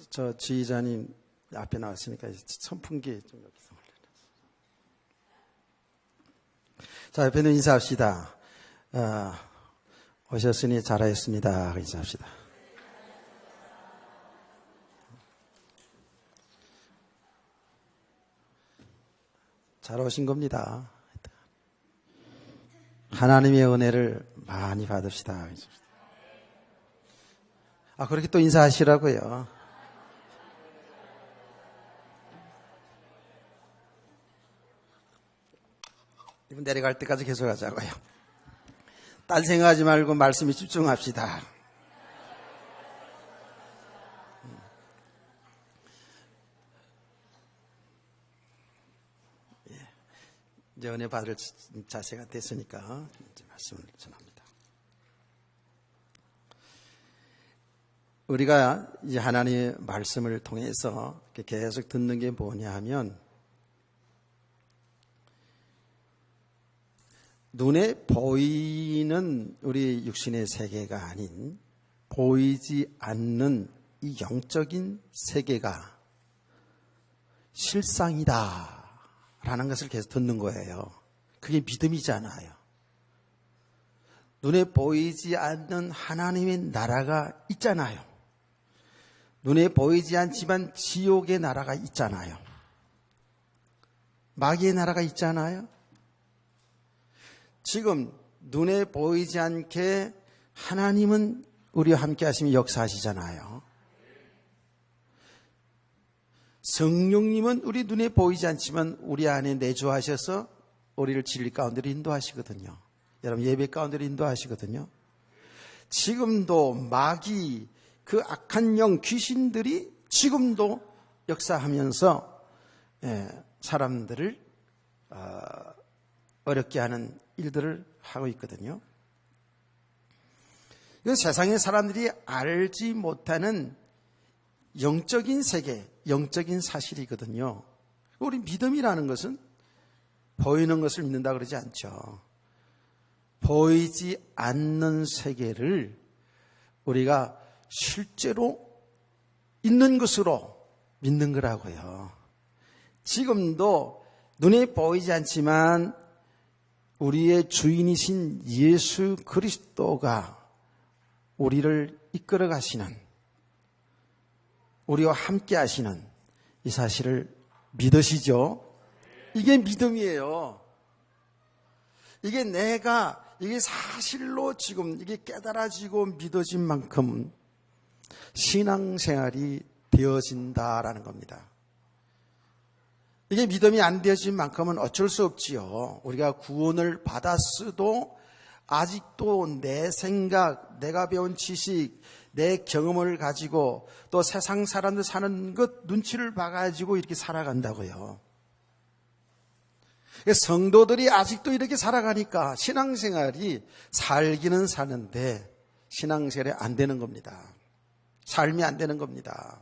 저 지휘자님 앞에 나왔으니까 선풍기 좀 여기서. 자, 옆에는 인사합시다. 오셨으니 잘하였습니다. 인사합시다. 잘 오신 겁니다. 하나님의 은혜를 많이 받읍시다. 그렇게 또 인사하시라고요. 이분 내려갈 때까지 계속 하자고요. 딴 생각하지 말고 말씀에 집중합시다. 이제 은혜 받을 자세가 됐으니까 이제 말씀을 전합니다. 우리가 이 하나님의 말씀을 통해서 계속 듣는 게 뭐냐 하면 눈에 보이는 우리 육신의 세계가 아닌 보이지 않는 이 영적인 세계가 실상이다 라는 것을 계속 듣는 거예요. 그게 믿음이잖아요. 눈에 보이지 않는 하나님의 나라가 있잖아요. 눈에 보이지 않지만 지옥의 나라가 있잖아요. 마귀의 나라가 있잖아요. 지금 눈에 보이지 않게 하나님은 우리와 함께 하시며 역사하시잖아요. 성령님은 우리 눈에 보이지 않지만 우리 안에 내주하셔서 우리를 진리 가운데로 인도하시거든요. 여러분 예배 가운데로 인도하시거든요. 지금도 마귀 그 악한 영 귀신들이 지금도 역사하면서 사람들을 어렵게 하는 일들을 하고 있거든요. 이건 세상의 사람들이 알지 못하는 영적인 세계, 영적인 사실이거든요. 우리 믿음이라는 것은 보이는 것을 믿는다 그러지 않죠. 보이지 않는 세계를 우리가 실제로 있는 것으로 믿는 거라고요. 지금도 눈에 보이지 않지만 우리의 주인이신 예수 그리스도가 우리를 이끌어 가시는, 우리와 함께 하시는 이 사실을 믿으시죠? 이게 믿음이에요. 이게 사실로 지금 이게 깨달아지고 믿어진 만큼 신앙생활이 되어진다라는 겁니다. 이게 믿음이 안 되어진 만큼은 어쩔 수 없지요. 우리가 구원을 받았어도 아직도 내 생각, 내가 배운 지식, 내 경험을 가지고 또 세상 사람들 사는 것 눈치를 봐가지고 이렇게 살아간다고요. 성도들이 아직도 이렇게 살아가니까 신앙생활이 살기는 사는데 신앙생활이 안 되는 겁니다. 삶이 안 되는 겁니다.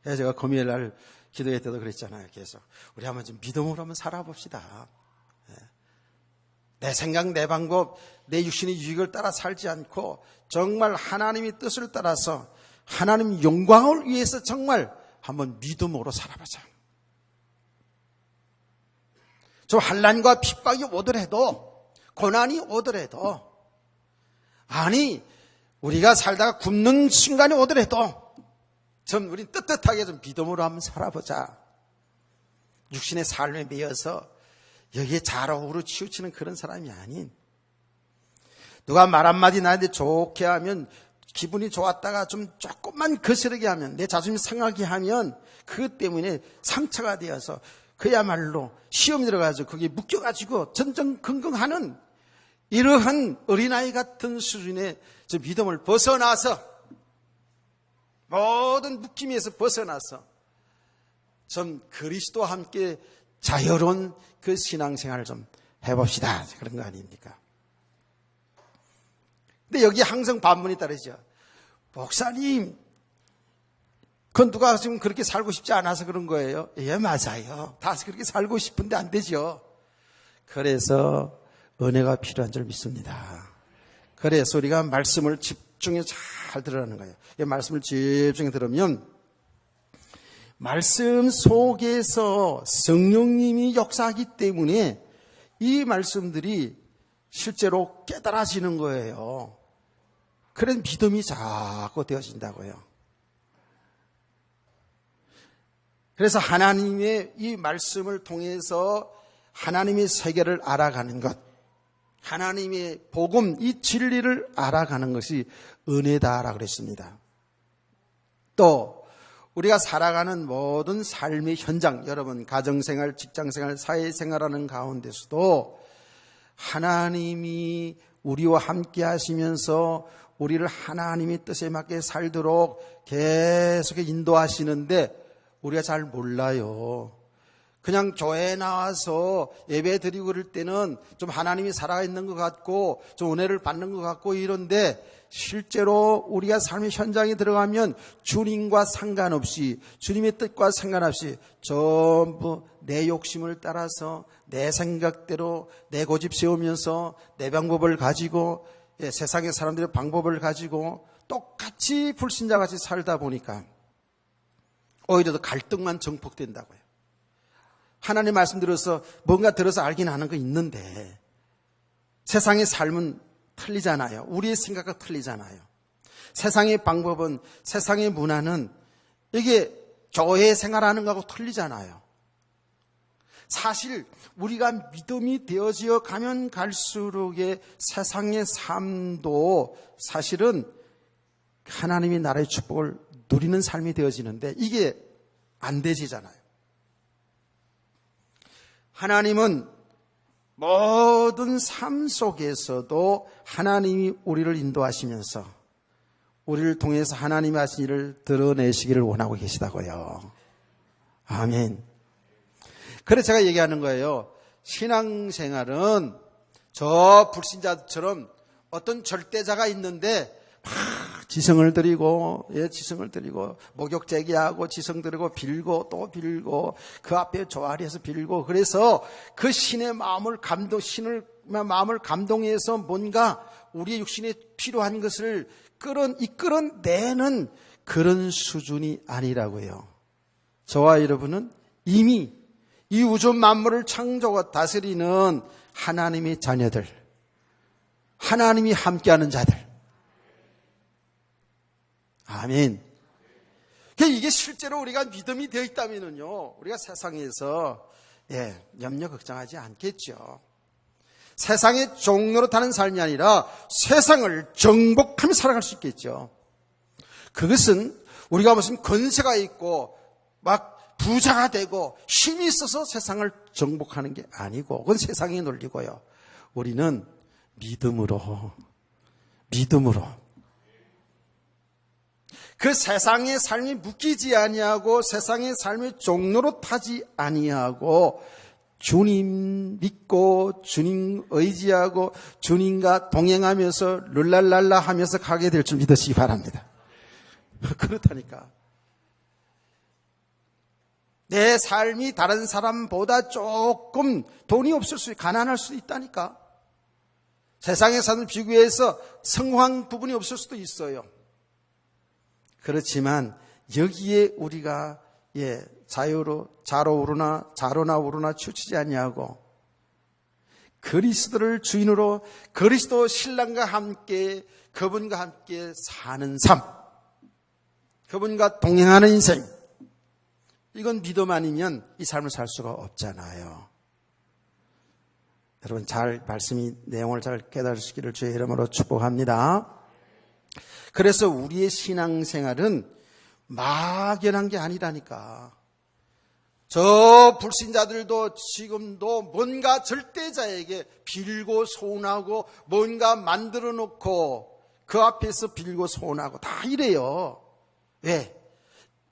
그래서 제가 금요일 날 기도회 때도 그랬잖아요. 계속 우리 한번 좀 믿음으로 한번 살아봅시다. 내 생각, 내 방법, 내 육신의 유익을 따라 살지 않고 정말 하나님의 뜻을 따라서 하나님 영광을 위해서 정말 한번 믿음으로 살아보자. 좀 환난과 핍박이 오더라도, 고난이 오더라도, 아니 우리가 살다가 굶는 순간이 오더라도 좀 우리 떳떳하게 좀 믿음으로 한번 살아보자. 육신의 삶에 매여서 여기에 자로우로 치우치는 그런 사람이 아닌, 누가 말 한마디 나한테 좋게 하면 기분이 좋았다가 좀 조금만 거스르게 하면, 내 자존심 상하게 하면 그것 때문에 상처가 되어서 그야말로 시험 들어가지고 거기에 묶여가지고 전전긍긍하는 이러한 어린아이 같은 수준의 저 믿음을 벗어나서, 모든 묶임에서 벗어나서 좀 그리스도와 함께 자유로운 그 신앙생활을 좀 해봅시다. 그런 거 아닙니까? 근데 여기 항상 반문이 따르죠. 목사님, 그건 누가 지금 그렇게 살고 싶지 않아서 그런 거예요? 예, 맞아요. 다 그렇게 살고 싶은데 안 되죠. 그래서 은혜가 필요한 줄 믿습니다. 그래서 우리가 말씀을 집중해 잘 들으라는 거예요. 이 말씀을 집중해 들으면 말씀 속에서 성령님이 역사하기 때문에 이 말씀들이 실제로 깨달아지는 거예요. 그래서 믿음이 자꾸 되어진다고요. 그래서 하나님의 이 말씀을 통해서 하나님의 세계를 알아가는 것, 하나님의 복음, 이 진리를 알아가는 것이 은혜다라고 그랬습니다. 또 우리가 살아가는 모든 삶의 현장, 여러분 가정생활, 직장생활, 사회생활하는 가운데서도 하나님이 우리와 함께 하시면서 우리를 하나님의 뜻에 맞게 살도록 계속 인도하시는데 우리가 잘 몰라요. 그냥 교회에 나와서 예배 드리고 그럴 때는 좀 하나님이 살아있는 것 같고 좀 은혜를 받는 것 같고 이런데 실제로 우리가 삶의 현장에 들어가면 주님과 상관없이, 주님의 뜻과 상관없이 전부 내 욕심을 따라서 내 생각대로 내 고집 세우면서 내 방법을 가지고 세상의 사람들의 방법을 가지고 똑같이 불신자같이 살다 보니까 오히려 더 갈등만 증폭된다고요. 하나님 말씀 들어서 뭔가 들어서 알긴 하는 거 있는데 세상의 삶은 틀리잖아요. 우리의 생각과 틀리잖아요. 세상의 방법은, 세상의 문화는 이게 교회 생활하는 거하고 틀리잖아요. 사실 우리가 믿음이 되어지어 가면 갈수록의 세상의 삶도 사실은 하나님의 나라의 축복을 누리는 삶이 되어지는데 이게 안 되지잖아요. 하나님은 모든 삶 속에서도 하나님이 우리를 인도하시면서 우리를 통해서 하나님이 하신 일을 드러내시기를 원하고 계시다고요. 아멘. 그래서 제가 얘기하는 거예요. 신앙생활은 저 불신자처럼 어떤 절대자가 있는데 막 지성을 드리고, 지성을 드리고, 목욕 제기하고, 지성 드리고, 빌고, 또 빌고, 그 앞에 조아리에서 빌고, 그래서 그 신의 마음을 신의 마음을 감동해서 뭔가 우리의 육신에 필요한 것을 이끌어내는 그런 수준이 아니라고요. 저와 여러분은 이미 이 우주 만물을 창조하고 다스리는 하나님의 자녀들, 하나님이 함께하는 자들. 아멘. 이게 실제로 우리가 믿음이 되어 있다면요, 우리가 세상에서 염려 걱정하지 않겠죠. 세상의 종로로 타는 삶이 아니라 세상을 정복하며 살아갈 수 있겠죠. 그것은 우리가 무슨 권세가 있고 막 부자가 되고 힘이 있어서 세상을 정복하는 게 아니고 그건 세상의 논리고요. 우리는 믿음으로 그 세상의 삶이 묶이지 아니하고 세상의 삶의 종로로 타지 아니하고 주님 믿고 주님 의지하고 주님과 동행하면서 룰랄랄라 하면서 가게 될 줄 믿으시기 바랍니다. 그렇다니까. 내 삶이 다른 사람보다 조금 돈이 없을 수, 가난할 수도 있다니까. 세상의 삶을 비교해서 성공한 부분이 없을 수도 있어요. 그렇지만 여기에 우리가 자로나 오르나 치우치지 아니하고 그리스도를 주인으로 그리스도 신랑과 함께 그분과 함께 사는 삶, 그분과 동행하는 인생, 이건 믿음 아니면 이 삶을 살 수가 없잖아요. 여러분 말씀이 내용을 잘 깨달으시기를 주의 이름으로 축복합니다. 그래서 우리의 신앙생활은 막연한 게 아니라니까. 저 불신자들도 지금도 뭔가 절대자에게 빌고 소원하고 뭔가 만들어 놓고 그 앞에서 빌고 소원하고 다 이래요. 왜?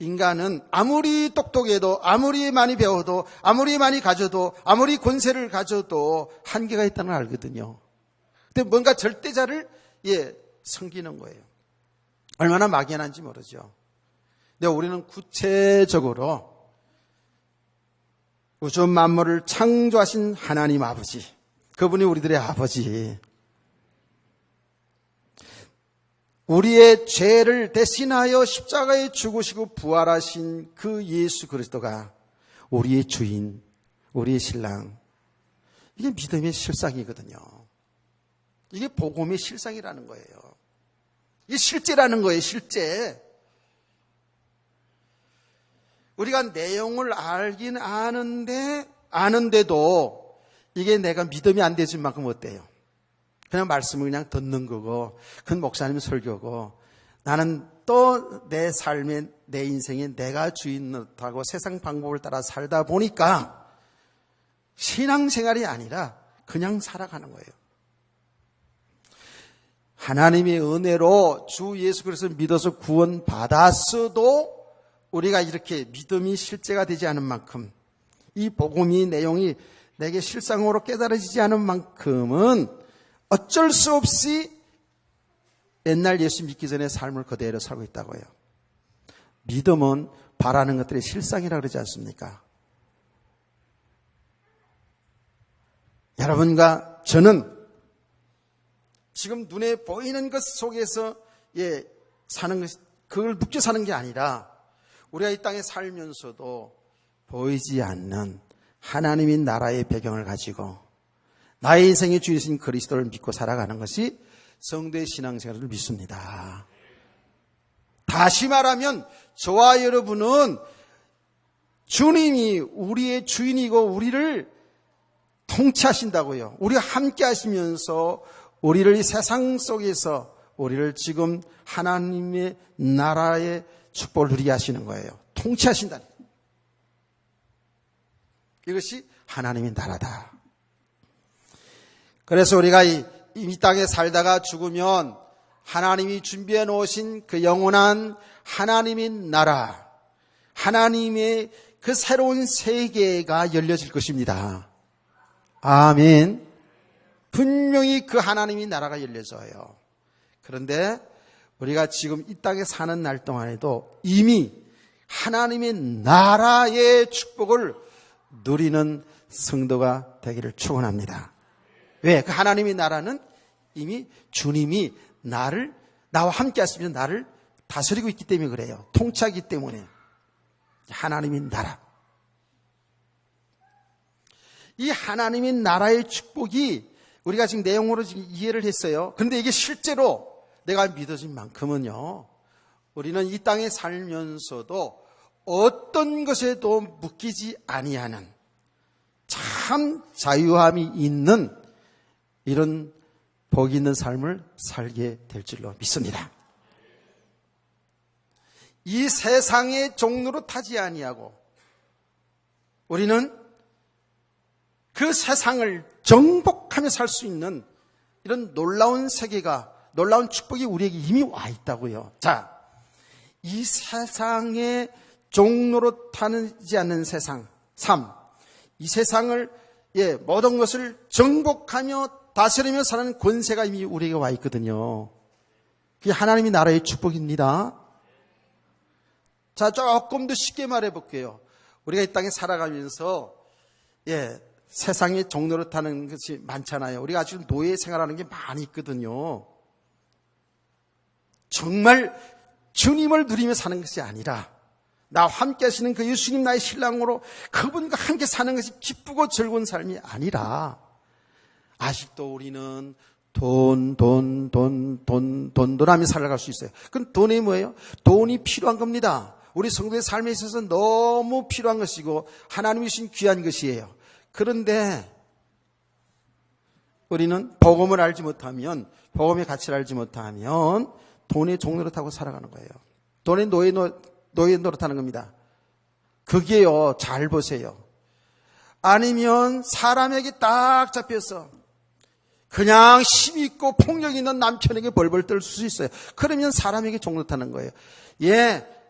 인간은 아무리 똑똑해도 아무리 많이 배워도 아무리 많이 가져도 아무리 권세를 가져도 한계가 있다는 걸 알거든요. 근데 뭔가 절대자를 섬기는 거예요. 얼마나 막연한지 모르죠. 근데 우리는 구체적으로 우주 만물을 창조하신 하나님 아버지, 그분이 우리들의 아버지, 우리의 죄를 대신하여 십자가에 죽으시고 부활하신 그 예수 그리스도가 우리의 주인, 우리의 신랑. 이게 믿음의 실상이거든요. 이게 복음의 실상이라는 거예요. 이게 실제라는 거예요, 실제. 우리가 내용을 알긴 아는데도 이게 내가 믿음이 안 되진 만큼 어때요? 그냥 말씀을 그냥 듣는 거고, 그건 목사님 설교고, 나는 또 내 삶에, 내 인생에 내가 주인 노릇하고 세상 방법을 따라 살다 보니까 신앙생활이 아니라 그냥 살아가는 거예요. 하나님의 은혜로 주 예수 그리스도를 믿어서 구원 받았어도 우리가 이렇게 믿음이 실제가 되지 않은 만큼, 이 복음의 내용이 내게 실상으로 깨달아지지 않은 만큼은 어쩔 수 없이 옛날 예수 믿기 전에 삶을 그대로 살고 있다고 해요. 믿음은 바라는 것들의 실상이라고 그러지 않습니까? 여러분과 저는 지금 눈에 보이는 것 속에서 사는 것, 그걸 느껴 사는 게 아니라 우리가 이 땅에 살면서도 보이지 않는 하나님의 나라의 배경을 가지고 나의 인생의 주이신 그리스도를 믿고 살아가는 것이 성도의 신앙생활을 믿습니다. 다시 말하면 저와 여러분은 주님이 우리의 주인이고 우리를 통치하신다고요. 우리와 함께 하시면서 우리를 이 세상 속에서 우리를 지금 하나님의 나라의 축복을 누리게 하시는 거예요. 통치하신다. 이것이 하나님의 나라다. 그래서 우리가 이 땅에 살다가 죽으면 하나님이 준비해 놓으신 그 영원한 하나님의 나라, 하나님의 그 새로운 세계가 열려질 것입니다. 아멘. 분명히 그 하나님의 나라가 열려져요. 그런데 우리가 지금 이 땅에 사는 날 동안에도 이미 하나님의 나라의 축복을 누리는 성도가 되기를 축원합니다. 왜? 그 하나님의 나라는 이미 주님이 나와 함께 하시면서 나를 다스리고 있기 때문에 그래요. 통치하기 때문에. 하나님의 나라. 이 하나님의 나라의 축복이 우리가 지금 내용으로 지금 이해를 했어요. 그런데 이게 실제로 내가 믿어진 만큼은요, 우리는 이 땅에 살면서도 어떤 것에도 묶이지 아니하는 참 자유함이 있는 이런 복 있는 삶을 살게 될 줄로 믿습니다. 이 세상의 종로로 타지 아니하고 우리는 그 세상을 정복하며 살 수 있는 이런 놀라운 세계가, 놀라운 축복이 우리에게 이미 와 있다고요. 자, 이 세상의 종로로 타지 않는 세상, 삶, 이 세상을 모든 것을 정복하며 다스리며 사는 권세가 이미 우리에게 와 있거든요. 그게 하나님의 나라의 축복입니다. 자, 조금 더 쉽게 말해 볼게요. 우리가 이 땅에 살아가면서 세상의 종로를 타는 것이 많잖아요. 우리가 아직 노예 생활하는 게 많이 있거든요. 정말 주님을 누리며 사는 것이 아니라 나와 함께 하시는 그 예수님 나의 신랑으로 그분과 함께 사는 것이 기쁘고 즐거운 삶이 아니라 아직도 우리는 돈 하며 살아갈 수 있어요. 그럼 돈이 뭐예요? 돈이 필요한 겁니다. 우리 성도의 삶에 있어서 너무 필요한 것이고 하나님이 주신 귀한 것이에요. 그런데 우리는 복음을 알지 못하면, 복음의 가치를 알지 못하면 돈의 종로를 타고 살아가는 거예요. 돈의 노예 노릇하는 겁니다. 그게요, 잘 보세요. 아니면 사람에게 딱 잡혀서 그냥 힘 있고 폭력 있는 남편에게 벌벌 떨 수 있어요. 그러면 사람에게 종노릇하는 거예요.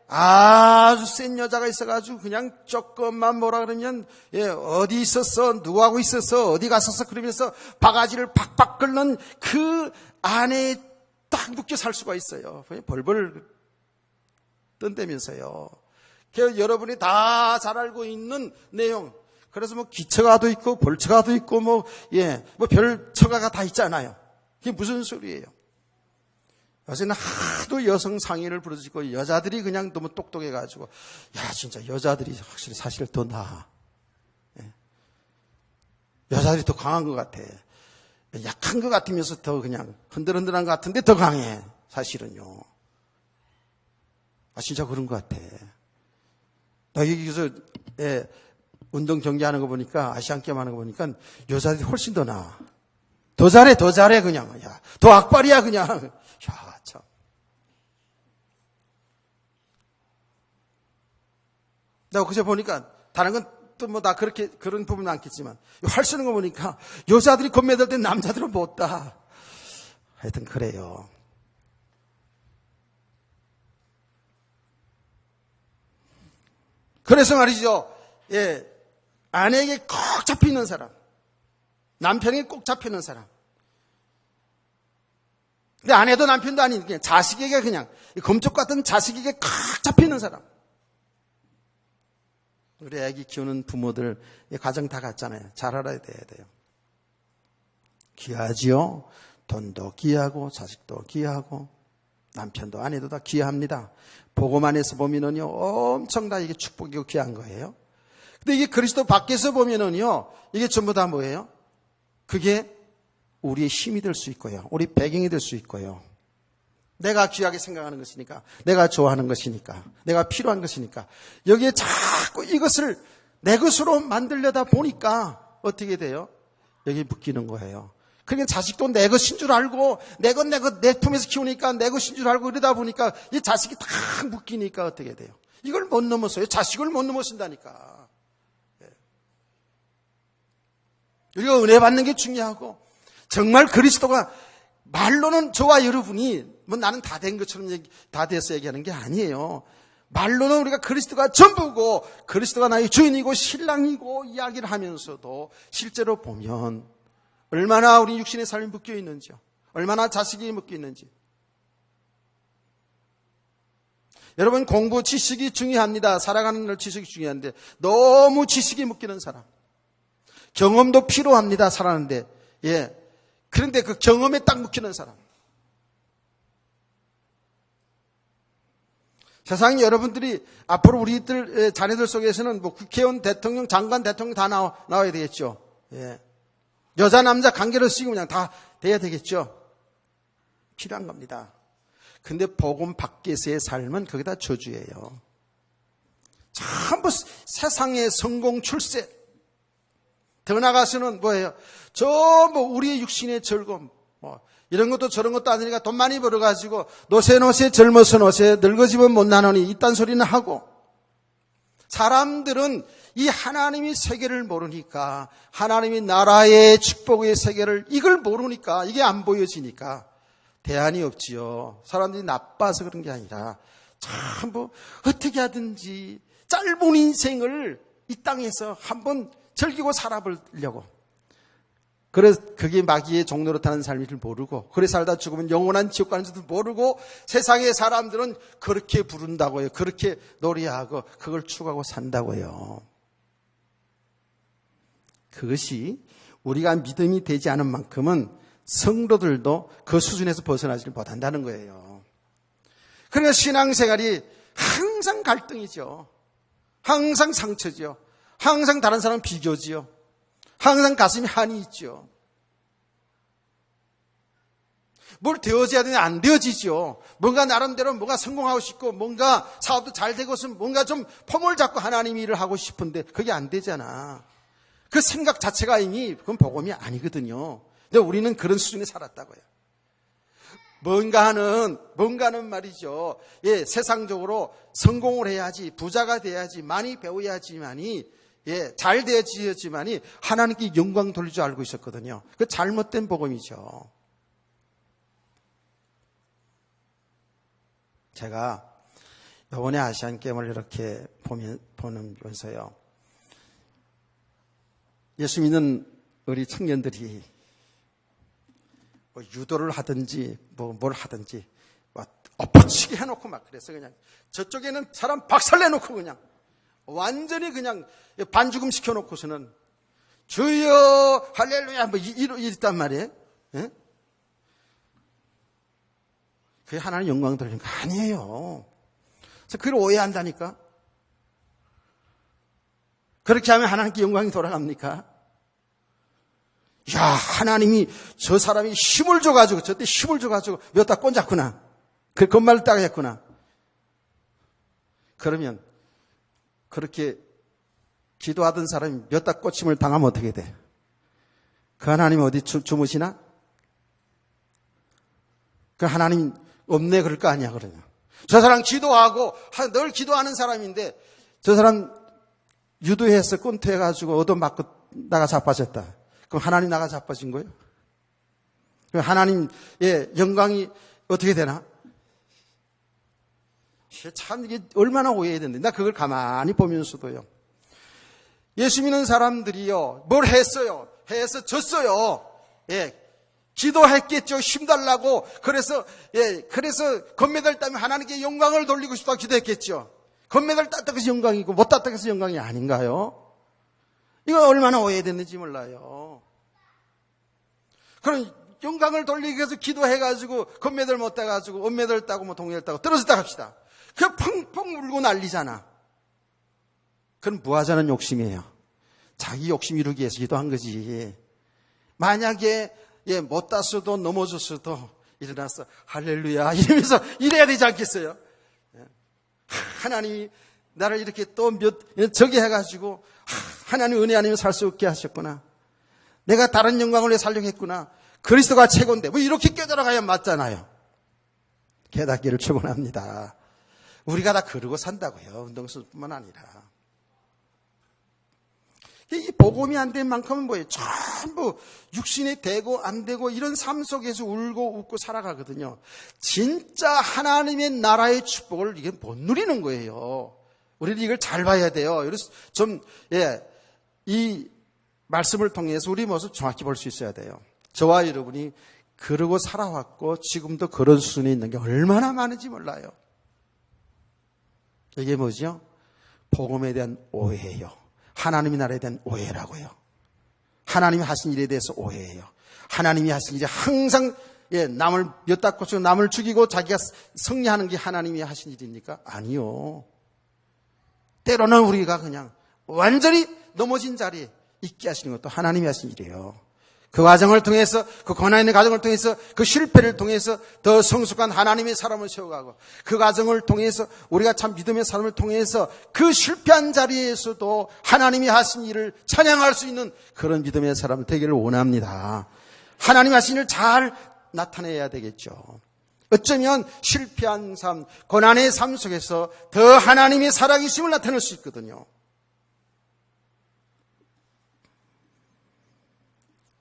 아주 센 여자가 있어가지고 그냥 조금만 뭐라 그러면 어디 있었어, 누구하고 있었어, 어디 갔었어 그러면서 바가지를 팍팍 끓는 그 안에 딱 묶여 살 수가 있어요. 벌벌 뜬다면서요. 여러분이 다 잘 알고 있는 내용. 그래서 뭐 기처가도 있고 벌처가도 있고 뭐 별처가가 다 있잖아요. 그게 무슨 소리예요? 요새는 하도 여성 상의를 부르짖고 여자들이 그냥 너무 똑똑해가지고 야 진짜 여자들이 확실히 사실 더 나아. 여자들이 더 강한 것 같아. 약한 것 같으면서 더 그냥 흔들흔들한 것 같은데 더 강해. 사실은요. 진짜 그런 것 같아. 나 여기서 운동 경기하는 거 보니까 아시안게임 하는 거 보니까 여자들이 훨씬 더 나아. 더 잘해 그냥. 야, 더 악발이야 그냥. 야 참. 내가 그저 보니까 다른 건 또 뭐 다 그렇게 그런 부분은 많겠지만 활 쓰는 거 보니까 여자들이 금메달 때 남자들은 못 따. 하여튼 그래요. 그래서 말이죠. 아내에게 꼭 잡히는 사람, 남편에게 꼭 잡히는 사람. 근데 아내도 남편도 아닌 그냥 자식에게 그냥 검쪽 같은 자식에게 꼭 잡히는 사람. 우리 아기 키우는 부모들 가정 다 같잖아요. 잘 알아야 돼요. 귀하지요. 돈도 귀하고 자식도 귀하고 남편도 아내도 다 귀합니다. 보고만 해서 보면은요 엄청 다 이게 축복이고 귀한 거예요. 근데 이게 그리스도 밖에서 보면은요 이게 전부 다 뭐예요? 그게 우리의 힘이 될 수 있고요. 우리 배경이 될 수 있고요. 내가 귀하게 생각하는 것이니까, 내가 좋아하는 것이니까, 내가 필요한 것이니까 여기에 자꾸 이것을 내 것으로 만들려다 보니까 어떻게 돼요? 여기 묶이는 거예요. 그러니까 자식도 내 것인 줄 알고 내 품에서 키우니까 내 것인 줄 알고 이러다 보니까 이 자식이 다 묶이니까 어떻게 돼요? 이걸 못 넘었어요. 자식을 못 넘어선다니까. 우리가 은혜 받는 게 중요하고 정말 그리스도가 말로는 저와 여러분이 뭐 나는 다 된 것처럼 다 돼서 얘기하는 게 아니에요. 말로는 우리가 그리스도가 전부고 그리스도가 나의 주인이고 신랑이고 이야기를 하면서도 실제로 보면 얼마나 우리 육신의 삶이 묶여 있는지요. 얼마나 자식이 묶여 있는지. 여러분 공부 지식이 중요합니다. 살아가는 날 지식이 중요한데 너무 지식이 묶이는 사람. 경험도 필요합니다. 살아가는데. 그런데 그 경험에 딱 묶이는 사람. 세상에 여러분들이 앞으로 우리들 자녀들 속에서는 뭐 국회의원, 대통령, 장관, 대통령 다 나와야 되겠죠. 여자, 남자 관계를 쓰고 그냥 다 돼야 되겠죠. 필요한 겁니다. 근데 복음 밖에서의 삶은 그게 다 저주예요. 전부 세상의 성공, 출세. 더 나가서는 뭐예요? 뭐 우리의 육신의 즐거움, 이런 것도 저런 것도 아니니까 돈 많이 벌어가지고 노세 젊어서 노세 늙어지면 못 나누니 이딴 소리는 하고 사람들은 이 하나님의 세계를 모르니까 하나님의 나라의 축복의 세계를 이걸 모르니까 이게 안 보여지니까 대안이 없지요. 사람들이 나빠서 그런 게 아니라 참 뭐 어떻게 하든지 짧은 인생을 이 땅에서 한번 즐기고 살아보려고. 그래서 그게 마귀의 종로로 타는 삶을 모르고 그래 살다 죽으면 영원한 지옥 가는 줄도 모르고 세상의 사람들은 그렇게 부른다고요. 그렇게 노래하고 그걸 추구하고 산다고요. 그것이 우리가 믿음이 되지 않은 만큼은 성도들도 그 수준에서 벗어나지를 못한다는 거예요. 그러니까 신앙생활이 항상 갈등이죠. 항상 상처죠. 항상 다른 사람 비교지요. 항상 가슴이 한이 있죠. 뭘 되어져야 되는데 안 되어지죠. 뭔가 나름대로 뭔가 성공하고 싶고 뭔가 사업도 잘 되고 있으면 뭔가 좀 폼을 잡고 하나님 일을 하고 싶은데 그게 안 되잖아. 그 생각 자체가 이미 그건 복음이 아니거든요. 근데 우리는 그런 수준에 살았다고요. 뭔가는 말이죠. 세상적으로 성공을 해야지, 부자가 돼야지, 많이 배워야지만이 잘 되어지지만이 하나님께 영광 돌릴 줄 알고 있었거든요. 그 잘못된 복음이죠. 제가 이번에 아시안게임을 이렇게 보면서요. 예수 믿는 우리 청년들이 뭐 유도를 하든지 뭘 하든지 엎어치게 해놓고 막 그래서 그냥 저쪽에는 사람 박살내놓고 그냥 완전히 그냥 반죽음 시켜놓고서는 주여 할렐루야 뭐 이랬단 말이에요. 그게 하나님 영광 돌리는 거 아니에요. 그래서 그걸 오해한다니까. 그렇게 하면 하나님께 영광이 돌아갑니까? 야, 하나님이 저 사람이 힘을 줘가지고, 저때 힘을 줘가지고 몇 달 꼰잡구나. 그 건말을 따겠구나. 그러면 그렇게 기도하던 사람이 몇 달 꽂힘을 당하면 어떻게 돼? 그 하나님 어디 주무시나? 그 하나님 없네 그럴 거 아니야, 그러냐. 저 사람 기도하고 늘 기도하는 사람인데 저 사람 유도해서 꼰태해가지고 얻어맞고 나가 자빠졌다. 그럼 하나님 나가 자빠진 거예요? 그럼 하나님의 영광이 어떻게 되나? 참 이게 얼마나 오해되는데 나 그걸 가만히 보면서도요. 예수 믿는 사람들이요. 뭘 했어요? 해서 졌어요. 예. 기도했겠죠. 힘달라고. 그래서 금메달 따면 하나님께 영광을 돌리고 싶다고 기도했겠죠. 금메달 땄다고 해서 영광이고 못 땄다고 해서 영광이 아닌가요? 이거 얼마나 오해됐는지 몰라요. 그럼 영광을 돌리기 위해서 기도해가지고 금메달 못 따가지고 은메달 따고 뭐 동메달 따고 떨어졌다 합시다. 그 펑펑 울고 난리잖아. 그건 무하자는 욕심이에요. 자기 욕심 이루기 위해서 기도한 거지. 만약에 못 땄어도 넘어졌어도 일어나서 할렐루야 이러면서 이래야 되지 않겠어요? 하나님이 나를 이렇게 또 저기 해가지고 하나님 은혜 아니면 살 수 없게 하셨구나. 내가 다른 영광을 위해 살려고 했구나. 그리스도가 최고인데 뭐 이렇게 깨달아가야 맞잖아요. 깨닫기를 축원합니다. 우리가 다 그러고 산다고요. 운동선수뿐만 아니라. 이 복음이 안 된 만큼은 뭐예요? 전부 육신이 되고 안 되고 이런 삶 속에서 울고 웃고 살아가거든요. 진짜 하나님의 나라의 축복을 이게 못 누리는 거예요. 우리는 이걸 잘 봐야 돼요. 그래서 이 말씀을 통해서 우리 모습 정확히 볼 수 있어야 돼요. 저와 여러분이 그러고 살아왔고 지금도 그런 수준에 있는 게 얼마나 많은지 몰라요. 이게 뭐죠? 복음에 대한 오해예요. 하나님의 나라에 대한 오해라고요. 하나님이 하신 일에 대해서 오해예요. 하나님이 하신 일이 항상 남을 몇 달 꽂고 남을 죽이고 자기가 승리하는 게 하나님이 하신 일입니까? 아니요. 때로는 우리가 그냥 완전히 넘어진 자리에 있게 하시는 것도 하나님이 하신 일이에요. 그 과정을 통해서, 그 고난 있는 과정을 통해서, 그 실패를 통해서 더 성숙한 하나님의 사람을 세워가고, 그 과정을 통해서 우리가 참 믿음의 사람을 통해서 그 실패한 자리에서도 하나님이 하신 일을 찬양할 수 있는 그런 믿음의 사람 되기를 원합니다. 하나님이 하신 일을 잘 나타내야 되겠죠. 어쩌면 실패한 삶, 고난의 삶 속에서 더 하나님의 살아계심을 나타낼 수 있거든요.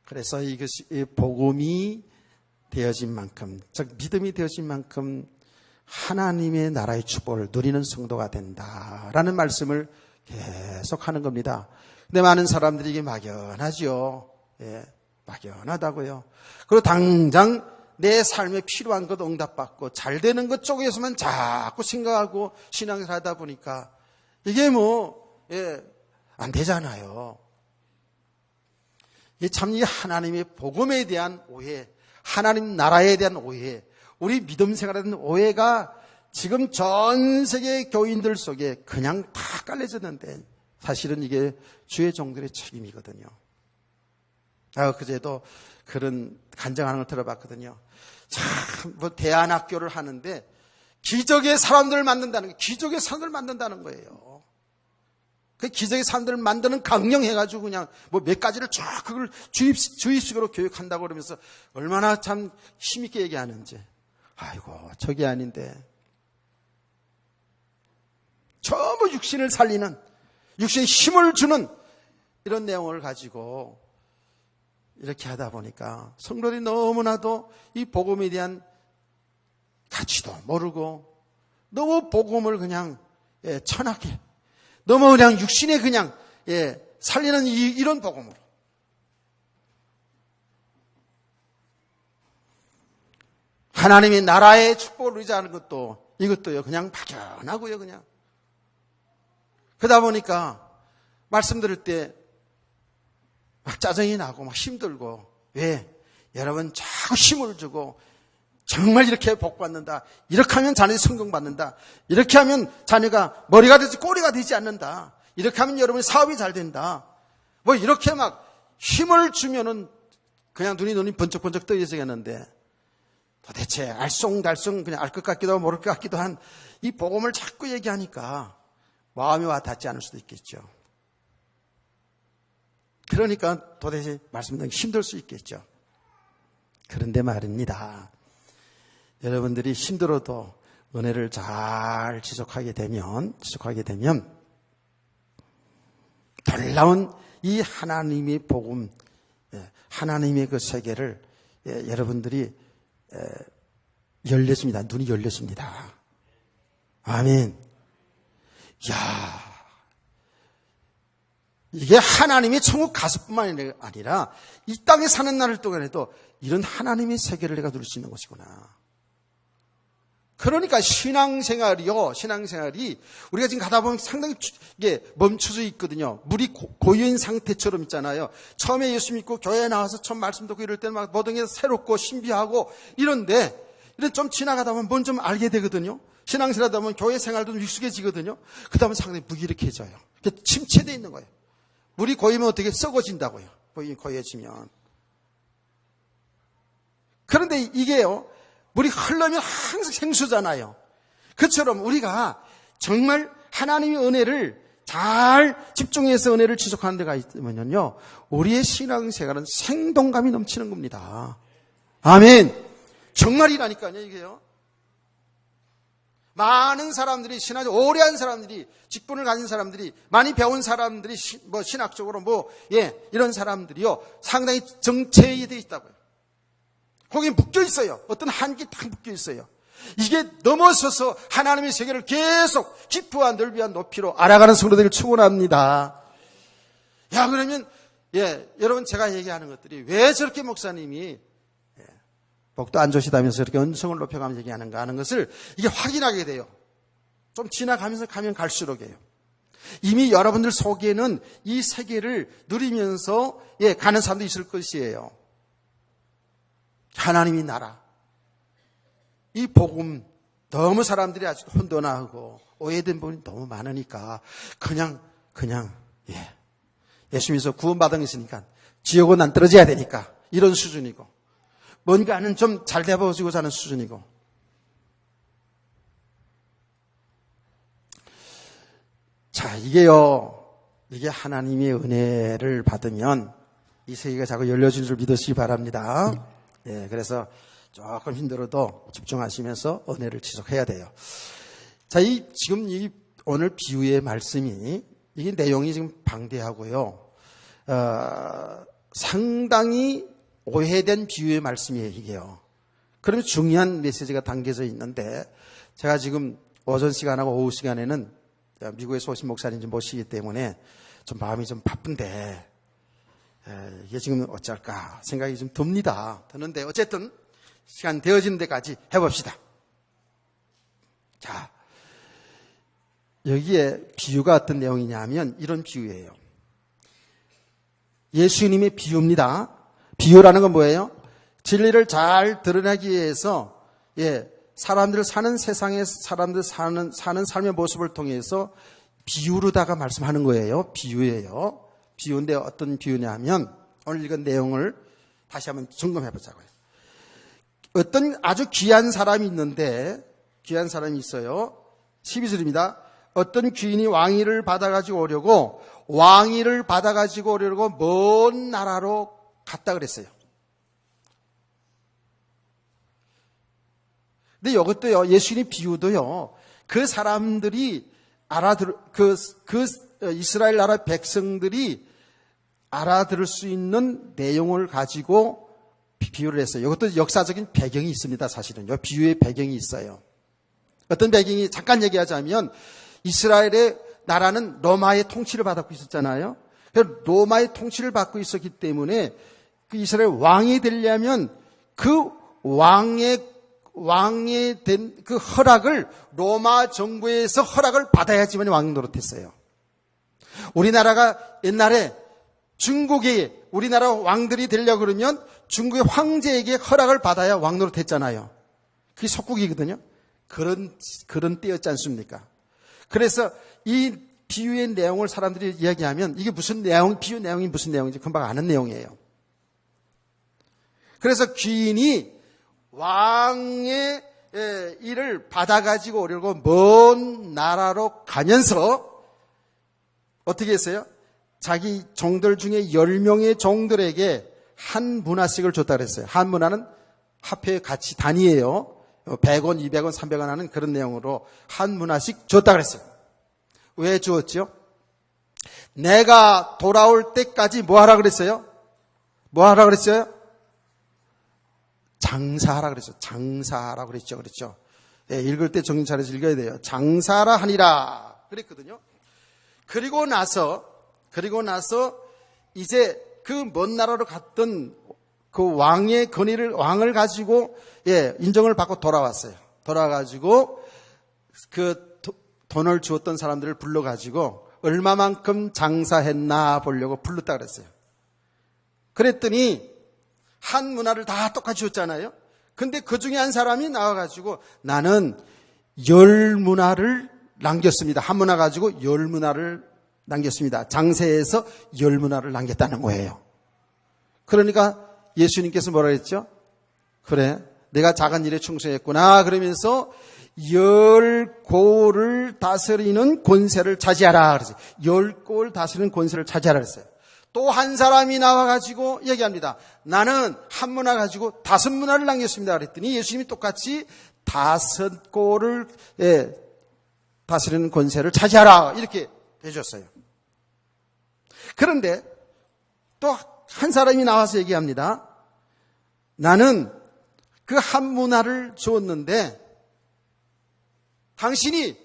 그래서 이것이 복음이 되어진 만큼, 즉 믿음이 되어진 만큼 하나님의 나라의 축복을 누리는 성도가 된다라는 말씀을 계속 하는 겁니다. 근데 많은 사람들이 이게 막연하죠. 막연하다고요. 그리고 당장 내 삶에 필요한 것 응답받고 잘 되는 것 쪽에서만 자꾸 생각하고 신앙을 하다 보니까 이게 안 되잖아요. 이게 참 이 하나님의 복음에 대한 오해, 하나님 나라에 대한 오해, 우리 믿음 생활에 대한 오해가 지금 전 세계 교인들 속에 그냥 다 깔려졌는데 사실은 이게 주의 종들의 책임이거든요. 그제도 그런 간증하는 걸 들어봤거든요. 참, 대안학교를 하는데 기적의 사람들을 만든다는 거예요. 기적의 사람들을 만든다는 거예요. 그 기적의 사람들을 만드는 강령해가지고 그냥 몇 가지를 쫙 그걸 주입식으로 교육한다고 그러면서 얼마나 참 힘있게 얘기하는지. 아이고, 저게 아닌데. 전부 육신을 살리는, 육신에 힘을 주는 이런 내용을 가지고 이렇게 하다 보니까 성도들이 너무나도 이 복음에 대한 가치도 모르고 너무 복음을 그냥 천하게 너무 그냥 육신에 그냥 살리는 이런 복음으로 하나님의 나라의 축복을 의지하는 것도 이것도요 그냥 막연하고요 그냥 그러다 보니까 말씀 들을 때 막 짜증이 나고 막 힘들고 왜? 여러분 자꾸 힘을 주고 정말 이렇게 복받는다. 이렇게 하면 자녀들이 성공받는다. 이렇게 하면 자녀가 머리가 되지 꼬리가 되지 않는다. 이렇게 하면 여러분의 사업이 잘 된다. 뭐 이렇게 막 힘을 주면은 그냥 눈이 번쩍번쩍 떠지겠는데 도대체 알쏭달쏭 그냥 알 것 같기도 하고 모를 것 같기도 한 이 복음을 자꾸 얘기하니까 마음이 와 닿지 않을 수도 있겠죠. 그러니까 도대체 말씀 듣기 힘들 수 있겠죠. 그런데 말입니다. 여러분들이 힘들어도 은혜를 잘 지속하게 되면 놀라운 이 하나님의 복음, 하나님의 그 세계를 여러분들이 열렸습니다. 눈이 열렸습니다. 아멘. 야, 이게 하나님이 천국 가서뿐만 아니라 이 땅에 사는 날을 동안에도 이런 하나님의 세계를 내가 누릴 수 있는 것이구나. 그러니까 신앙생활이 우리가 지금 가다 보면 상당히 이게 멈춰져 있거든요. 물이 고여인 상태처럼 있잖아요. 처음에 예수 믿고 교회에 나와서 처음 말씀 듣고 이럴 때는 막 모든 게 새롭고 신비하고 이런데 이런 좀 지나가다 보면 뭔 좀 알게 되거든요. 신앙생활하다 보면 교회 생활도 익숙해지거든요. 그 다음에 상당히 무기력해져요. 침체되어 있는 거예요. 물이 고이면 어떻게 썩어진다고요. 고여지면. 그런데 이게요. 물이 흐르면 항상 생수잖아요. 그처럼 우리가 정말 하나님의 은혜를 잘 집중해서 은혜를 지속하는 데가 있으면요. 우리의 신앙생활은 생동감이 넘치는 겁니다. 아멘. 정말이라니까요, 이게요. 많은 사람들이 신앙을 오래 한 사람들이 직분을 가진 사람들이 많이 배운 사람들이 신학적으로 이런 사람들이요. 상당히 정체되어 있다고요. 거기에 묶여 있어요. 어떤 한기 딱 묶여 있어요. 이게 넘어서서 하나님의 세계를 계속 깊이와 넓이와 높이로 알아가는 성도들을 축원합니다. 야, 그러면 여러분 제가 얘기하는 것들이 왜 저렇게 목사님이 복도 안 좋으시다면서 이렇게 언성을 높여가면서 얘기하는가 하는 것을 이게 확인하게 돼요. 좀 지나가면서 가면 갈수록이에요. 이미 여러분들 속에는 이 세계를 누리면서 가는 사람도 있을 것이에요. 하나님의 나라, 이 복음 너무 사람들이 아직 혼돈하고 오해된 부분이 너무 많으니까 그냥 예수 믿어서 구원받은 게 있으니까 지옥은 안 떨어져야 되니까 이런 수준이고 뭔가는 좀 잘 돼보시고 사는 수준이고 자 이게 하나님의 은혜를 받으면 이 세계가 자꾸 열려질 줄 믿으시기 바랍니다. 그래서 조금 힘들어도 집중하시면서 은혜를 지속해야 돼요. 자, 지금 오늘 비유의 말씀이, 이게 내용이 지금 방대하고요. 상당히 오해된 비유의 말씀이에요, 이게요. 그러면 중요한 메시지가 담겨져 있는데, 제가 지금 오전 시간하고 오후 시간에는 미국에서 오신 목사님 좀 모시기 때문에 좀 마음이 좀 바쁜데, 이게 지금 어쩔까 생각이 좀 드는데 어쨌든 시간 되어지는 데까지 해봅시다. 자, 여기에 비유가 어떤 내용이냐 하면 이런 비유예요. 예수님의 비유입니다. 비유라는 건 뭐예요? 진리를 잘 드러내기 위해서 사람들 사는 세상에 사람들 사는 삶의 모습을 통해서 비유로다가 말씀하는 거예요. 비유예요. 비유인데 어떤 비유냐 하면 오늘 읽은 내용을 다시 한번 점검해 보자고요. 어떤 아주 귀한 사람이 있어요. 12절입니다. 어떤 귀인이 왕위를 받아가지고 오려고 먼 나라로 갔다 그랬어요. 근데 이것도요, 예수님 비유도요, 그 사람들이 이스라엘 나라 백성들이 알아들을 수 있는 내용을 가지고 비유를 했어요. 이것도 역사적인 배경이 있습니다, 사실은. 이 비유의 배경이 있어요. 어떤 배경이 잠깐 얘기하자면 이스라엘의 나라는 로마의 통치를 받고 있었잖아요. 로마의 통치를 받고 있었기 때문에 그 이스라엘 왕이 되려면 그 왕이 된 그 허락을 로마 정부에서 허락을 받아야지만 왕 노릇했어요. 우리나라가 옛날에 중국이 우리나라 왕들이 되려고 그러면 중국의 황제에게 허락을 받아야 왕 노릇했잖아요. 그게 속국이거든요. 그런 때였지 않습니까? 그래서 이 비유의 내용을 사람들이 이야기하면 이게 무슨 내용, 비유 내용이 무슨 내용인지 금방 아는 내용이에요. 그래서 귀인이 왕의 일을 받아가지고 오려고 먼 나라로 가면서 어떻게 했어요? 자기 종들 중에 10명의 종들에게 한 문화씩을 줬다 그랬어요. 한 문화는 화폐의 가치 단위예요. 100원, 200원, 300원 하는 그런 내용으로 한 문화씩 줬다 그랬어요. 왜 주었죠? 내가 돌아올 때까지 뭐 하라 그랬어요? 뭐 하라 그랬어요? 장사하라 그랬어요. 장사하라 그랬죠. 그랬죠. 예, 읽을 때 정신 차려서 읽어야 돼요. 장사하라 하니라 그랬거든요. 그리고 나서 이제 그 먼 나라로 갔던 그 왕의 왕을 가지고 인정을 받고 돌아왔어요. 돌아가지고 그 돈을 주었던 사람들을 불러가지고 얼마만큼 장사했나 보려고 불렀다 그랬어요. 그랬더니 한 문화를 다 똑같이 줬잖아요. 근데 그 중에 한 사람이 나와가지고 나는 10문화를 남겼습니다. 한 문화 가지고 10문화를 남겼습니다. 장세에서 10문화를 남겼다는 거예요. 그러니까 예수님께서 뭐라 했죠? 그래, 내가 작은 일에 충성했구나. 그러면서 10골을 다스리는 권세를 차지하라 그랬어요. 10골 다스리는 권세를 차지하라 그랬어요. 또 한 사람이 나와가지고 얘기합니다. 나는 한 문화 가지고 5문화를 남겼습니다. 그랬더니 예수님이 똑같이 5골을 다스리는 권세를 차지하라 이렇게 해줬어요. 그런데 또 한 사람이 나와서 얘기합니다. 나는 그 한 문화를 주었는데 당신이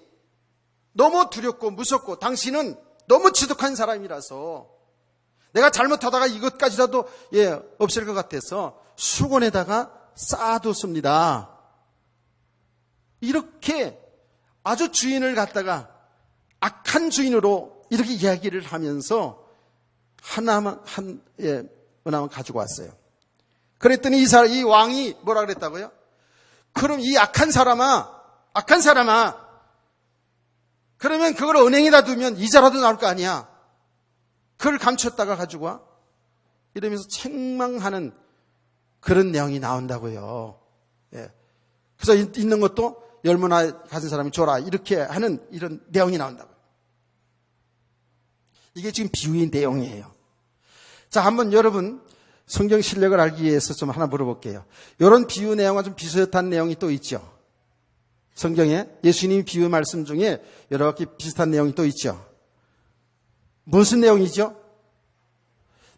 너무 두렵고 무섭고 당신은 너무 지독한 사람이라서 내가 잘못하다가 이것까지라도 없앨 것 같아서 수건에다가 쌓아뒀습니다. 이렇게 아주 주인을 갖다가 악한 주인으로 이렇게 이야기를 하면서 하나만 가지고 왔어요. 그랬더니 이 왕이 뭐라 그랬다고요? 그럼 이 악한 사람아, 그러면 그걸 은행에다 두면 이자라도 나올 거 아니야. 그걸 감췄다가 가지고 와. 이러면서 책망하는 그런 내용이 나온다고요. 그래서 있는 것도 10문화 가진 사람이 줘라. 이렇게 하는 이런 내용이 나온다고요. 이게 지금 비유의 내용이에요. 자, 한번 여러분 성경 실력을 알기 위해서 좀 하나 물어볼게요. 이런 비유 내용과 좀 비슷한 내용이 또 있죠. 성경에 예수님이 비유 말씀 중에 여러 가지 비슷한 내용이 또 있죠. 무슨 내용이죠?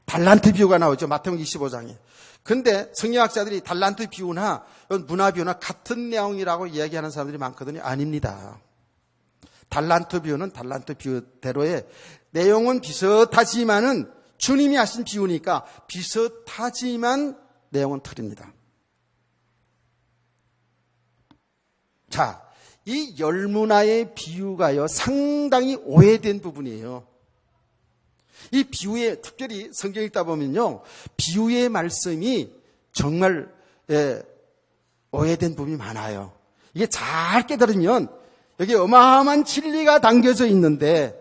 달란트 비유가 나오죠. 마태복음 25장에. 근데 성경학자들이 달란트 비유나 문화 비유나 같은 내용이라고 이야기하는 사람들이 많거든요. 아닙니다. 달란트 비유는 달란트 비유대로의 내용은 비슷하지만은 주님이 하신 비유니까 비슷하지만 내용은 틀립니다. 자, 이 10문화의 비유가요 상당히 오해된 부분이에요. 이 비유에 특별히 성경 읽다 보면요 비유의 말씀이 정말 오해된 부분이 많아요. 이게 잘 깨달으면 여기 어마어마한 진리가 담겨져 있는데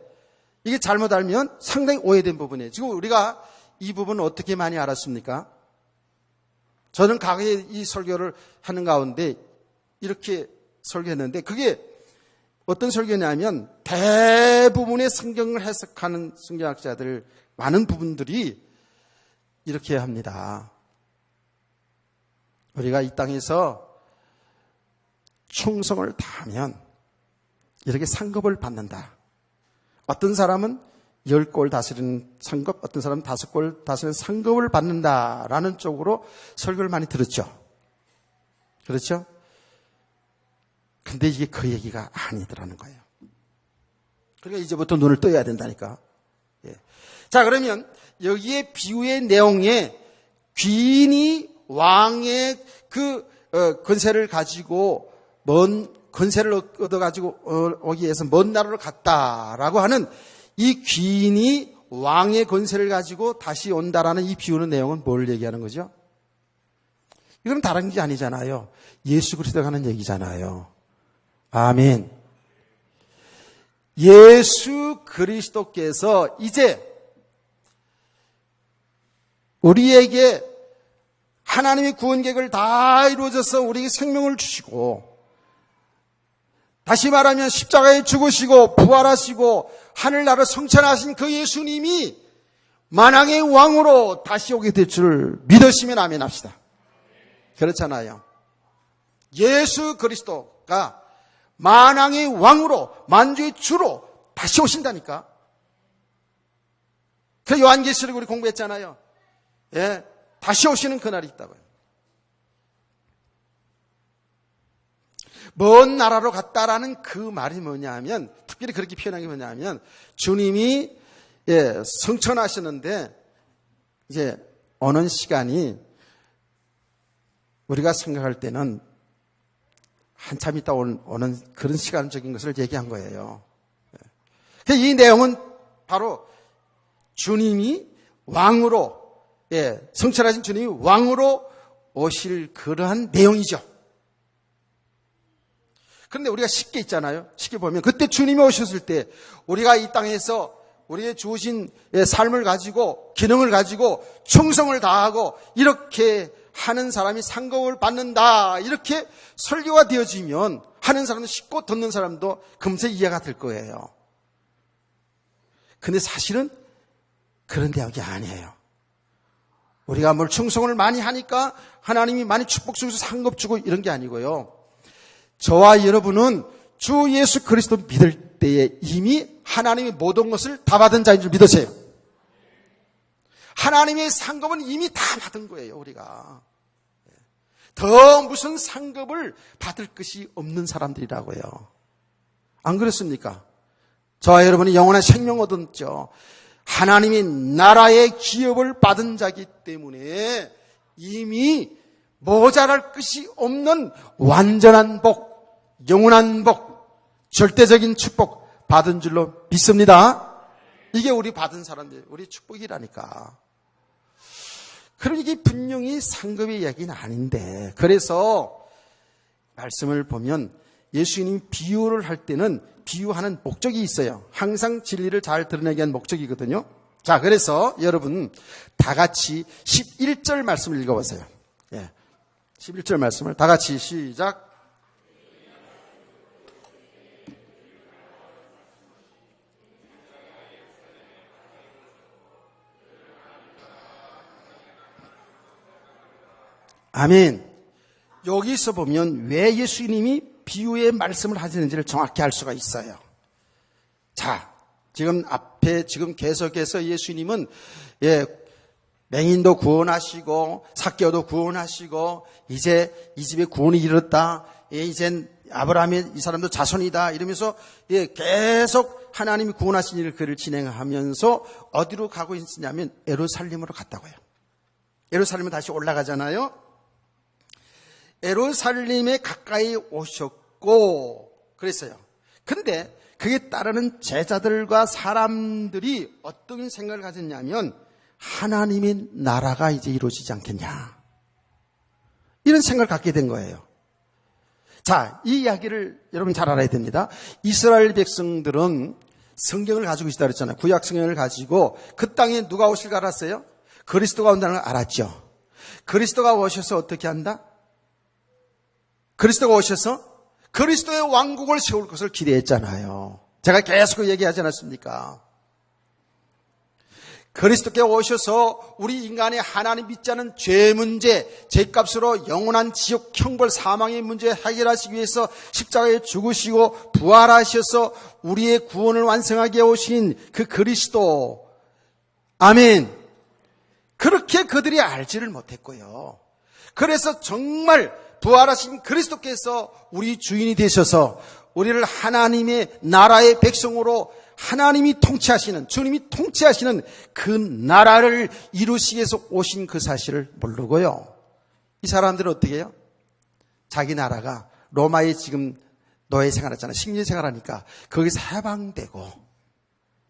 이게 잘못 알면 상당히 오해된 부분이에요. 지금 우리가 이 부분을 어떻게 많이 알았습니까? 저는 과거에 이 설교를 하는 가운데 이렇게 설교했는데 그게 어떤 설교냐면 대부분의 성경을 해석하는 성경학자들 많은 부분들이 이렇게 합니다. 우리가 이 땅에서 충성을 다하면 이렇게 상급을 받는다. 어떤 사람은 10골 다스리는 상급, 어떤 사람은 5골 다스리는 상급을 받는다라는 쪽으로 설교를 많이 들었죠. 그렇죠? 근데 이게 그 얘기가 아니더라는 거예요. 그러니까 이제부터 눈을 떠야 된다니까. 자, 그러면 여기에 비유의 내용에 귀인이 왕의 그 권세를 가지고 권세를 얻어가지고 오기 위해서 먼 나라로 갔다라고 하는 이 귀인이 왕의 권세를 가지고 다시 온다라는 이 비유의 내용은 뭘 얘기하는 거죠? 이건 다른 게 아니잖아요. 예수 그리스도가 하는 얘기잖아요. 아멘. 예수 그리스도께서 이제 우리에게 하나님의 구원 계획을 다 이루어져서 우리에게 생명을 주시고, 다시 말하면 십자가에 죽으시고 부활하시고 하늘나라를 성천하신 그 예수님이 만왕의 왕으로 다시 오게 될 줄 믿으시면 아멘 합시다. 그렇잖아요. 예수 그리스도가 만왕의 왕으로, 만주의 주로 다시 오신다니까. 그 요한계시록 우리 공부했잖아요. 예, 다시 오시는 그날이 있다고요. 먼 나라로 갔다라는 그 말이 뭐냐면, 특별히 그렇게 표현한 게 뭐냐면, 주님이 성천하시는데 이제 오는 시간이 우리가 생각할 때는 한참 있다 오는 그런 시간적인 것을 얘기한 거예요. 이 내용은 바로 주님이 왕으로, 성천하신 주님이 왕으로 오실 그러한 내용이죠. 그런데 우리가 쉽게 있잖아요. 쉽게 보면 그때 주님이 오셨을 때 우리가 이 땅에서 우리의 주신 삶을 가지고, 기능을 가지고 충성을 다하고 이렇게 하는 사람이 상급을 받는다, 이렇게 설교가 되어지면 하는 사람도 쉽고 듣는 사람도 금세 이해가 될 거예요. 근데 사실은 그런 대학이 아니에요. 우리가 뭘 충성을 많이 하니까 하나님이 많이 축복 주셔서 상급 주고 이런 게 아니고요. 저와 여러분은 주 예수 그리스도 믿을 때에 이미 하나님의 모든 것을 다 받은 자인 줄 믿으세요. 하나님의 상급은 이미 다 받은 거예요, 우리가. 더 무슨 상급을 받을 것이 없는 사람들이라고요. 안 그렇습니까? 저와 여러분이 영원한 생명 얻었죠. 하나님이 나라의 기업을 받은 자이기 때문에 이미 모자랄 것이 없는 완전한 복, 영원한 복, 절대적인 축복 받은 줄로 믿습니다. 이게 우리 받은 사람들, 우리 축복이라니까. 그러니 이게 분명히 상급의 이야기는 아닌데, 그래서 말씀을 보면 예수님이 비유를 할 때는 비유하는 목적이 있어요. 항상 진리를 잘 드러내기 위한 목적이거든요. 자, 그래서 여러분 다 같이 11절 말씀을 읽어보세요. 11절 말씀을 다 같이 시작. 아멘. 여기서 보면 왜 예수님이 비유의 말씀을 하시는지를 정확히 알 수가 있어요. 자, 지금 앞에 지금 계속해서 예수님은 맹인도 구원하시고 삭개오도 구원하시고 이제 이 집에 구원이 이르렀다. 이젠 아브라함의 이 사람도 자손이다. 이러면서 계속 하나님이 구원하신 일을 그를 진행하면서 어디로 가고 있느냐면 예루살렘으로 갔다고요. 예루살렘은 다시 올라가잖아요. 예루살렘에 가까이 오셨고 그랬어요. 근데 그에 따르는 제자들과 사람들이 어떤 생각을 가졌냐면 하나님의 나라가 이제 이루어지지 않겠냐, 이런 생각을 갖게 된 거예요. 자, 이 이야기를 여러분 잘 알아야 됩니다. 이스라엘 백성들은 성경을 가지고 있다 그랬잖아요. 구약 성경을 가지고 그 땅에 누가 오실까 알았어요? 그리스도가 온다는 걸 알았죠. 그리스도가 오셔서 어떻게 한다? 그리스도가 오셔서 그리스도의 왕국을 세울 것을 기대했잖아요. 제가 계속 얘기하지 않았습니까? 그리스도께 오셔서 우리 인간의 하나님 믿지 않은 죄 문제, 죄값으로 영원한 지옥, 형벌, 사망의 문제 해결하시기 위해서 십자가에 죽으시고 부활하셔서 우리의 구원을 완성하게 오신 그 그리스도. 아멘. 그렇게 그들이 알지를 못했고요. 그래서 정말 부활하신 그리스도께서 우리 주인이 되셔서 우리를 하나님의 나라의 백성으로 하나님이 통치하시는, 주님이 통치하시는 그 나라를 이루시기 위해서 오신 그 사실을 모르고요. 이 사람들은 어떻게 해요? 자기 나라가 로마에 지금 노예 생활하잖아요. 식민 생활하니까 거기서